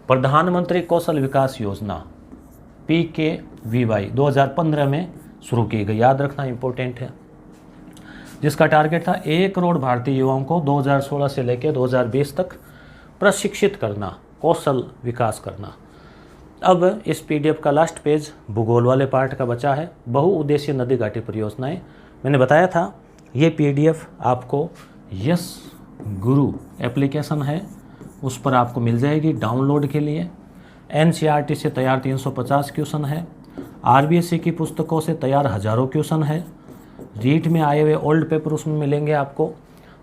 प्रधानमंत्री कौशल विकास योजना PKVY 2015 में शुरू की गई, याद रखना इंपॉर्टेंट है, जिसका टारगेट था 1 करोड़ भारतीय युवाओं को 2016 से लेकर 2020 तक प्रशिक्षित करना, कौशल विकास करना। अब इस PDF का लास्ट पेज भूगोल वाले पार्ट का बचा है, बहुउद्देशीय नदी घाटी परियोजनाएं। मैंने बताया था ये PDF आपको यस गुरु एप्लीकेशन है, उस पर आपको मिल जाएगी डाउनलोड के लिए। NCERT से तैयार 350 क्वेश्चन है, RBSC की पुस्तकों से तैयार हज़ारों क्वेश्चन है, रीट में आए हुए ओल्ड पेपर उसमें मिलेंगे आपको,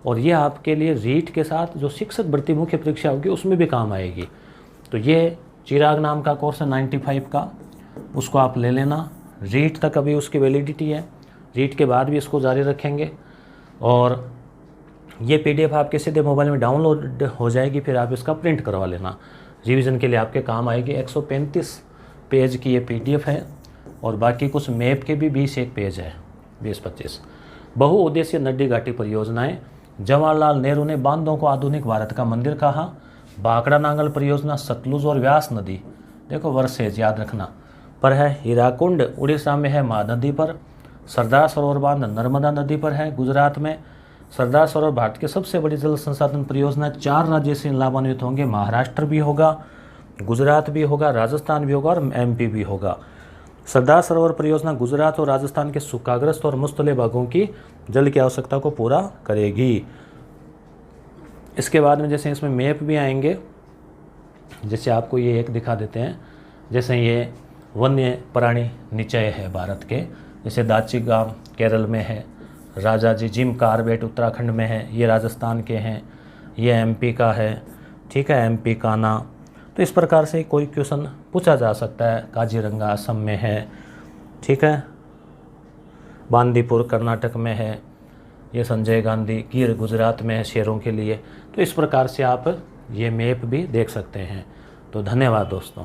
और ये आपके लिए रीट के साथ जो शिक्षक भर्ती मुख्य परीक्षा होगी उसमें भी काम आएगी। तो ये चिराग नाम का कोर्स है 95 का, उसको आप ले लेना। रीट तक अभी उसकी वैलिडिटी है, रीट के बाद भी इसको जारी रखेंगे। और ये PDF आपके सीधे मोबाइल में डाउनलोड हो जाएगी, फिर आप इसका प्रिंट करवा लेना, रिवीजन के लिए आपके काम आएगी। 135 पेज की ये PDF है, और बाकी कुछ मैप के भी 21 पेज है, 20-25। बहुउद्देशीय नदी घाटी परियोजनाएं। जवाहरलाल नेहरू ने बांधों को आधुनिक भारत का मंदिर कहा। भाखड़ा नांगल परियोजना सतलुज और व्यास नदी देखो वर्सेज याद रखना पर है। हीराकुंड उड़ीसा में है महानदी पर। सरदार सरोवर बांध नर्मदा नदी पर है गुजरात में। सरदार सरोवर भारत की सबसे बड़ी जल संसाधन परियोजना। 4 राज्य से लाभान्वित होंगे, महाराष्ट्र भी होगा, गुजरात भी होगा, राजस्थान भी होगा और MP भी होगा। सरदार सरोवर परियोजना गुजरात और राजस्थान के सूखाग्रस्त और मुस्तले भागों की जल की आवश्यकता को पूरा करेगी। इसके बाद में जैसे इसमें मैप भी आएंगे, जैसे आपको ये एक दिखा देते हैं। जैसे ये वन्य प्राणी निचय है भारत के, जैसे दाची गांव केरल में है, राजाजी जिम कार्बेट उत्तराखंड में है, ये राजस्थान के हैं, ये MP का है, ठीक है, MP काना। तो इस प्रकार से कोई क्वेश्चन पूछा जा सकता है। काजीरंगा असम में है, ठीक है, बांदीपुर कर्नाटक में है, ये संजय गांधी गिर गुजरात में है शेरों के लिए। तो इस प्रकार से आप ये मैप भी देख सकते हैं। तो धन्यवाद दोस्तों।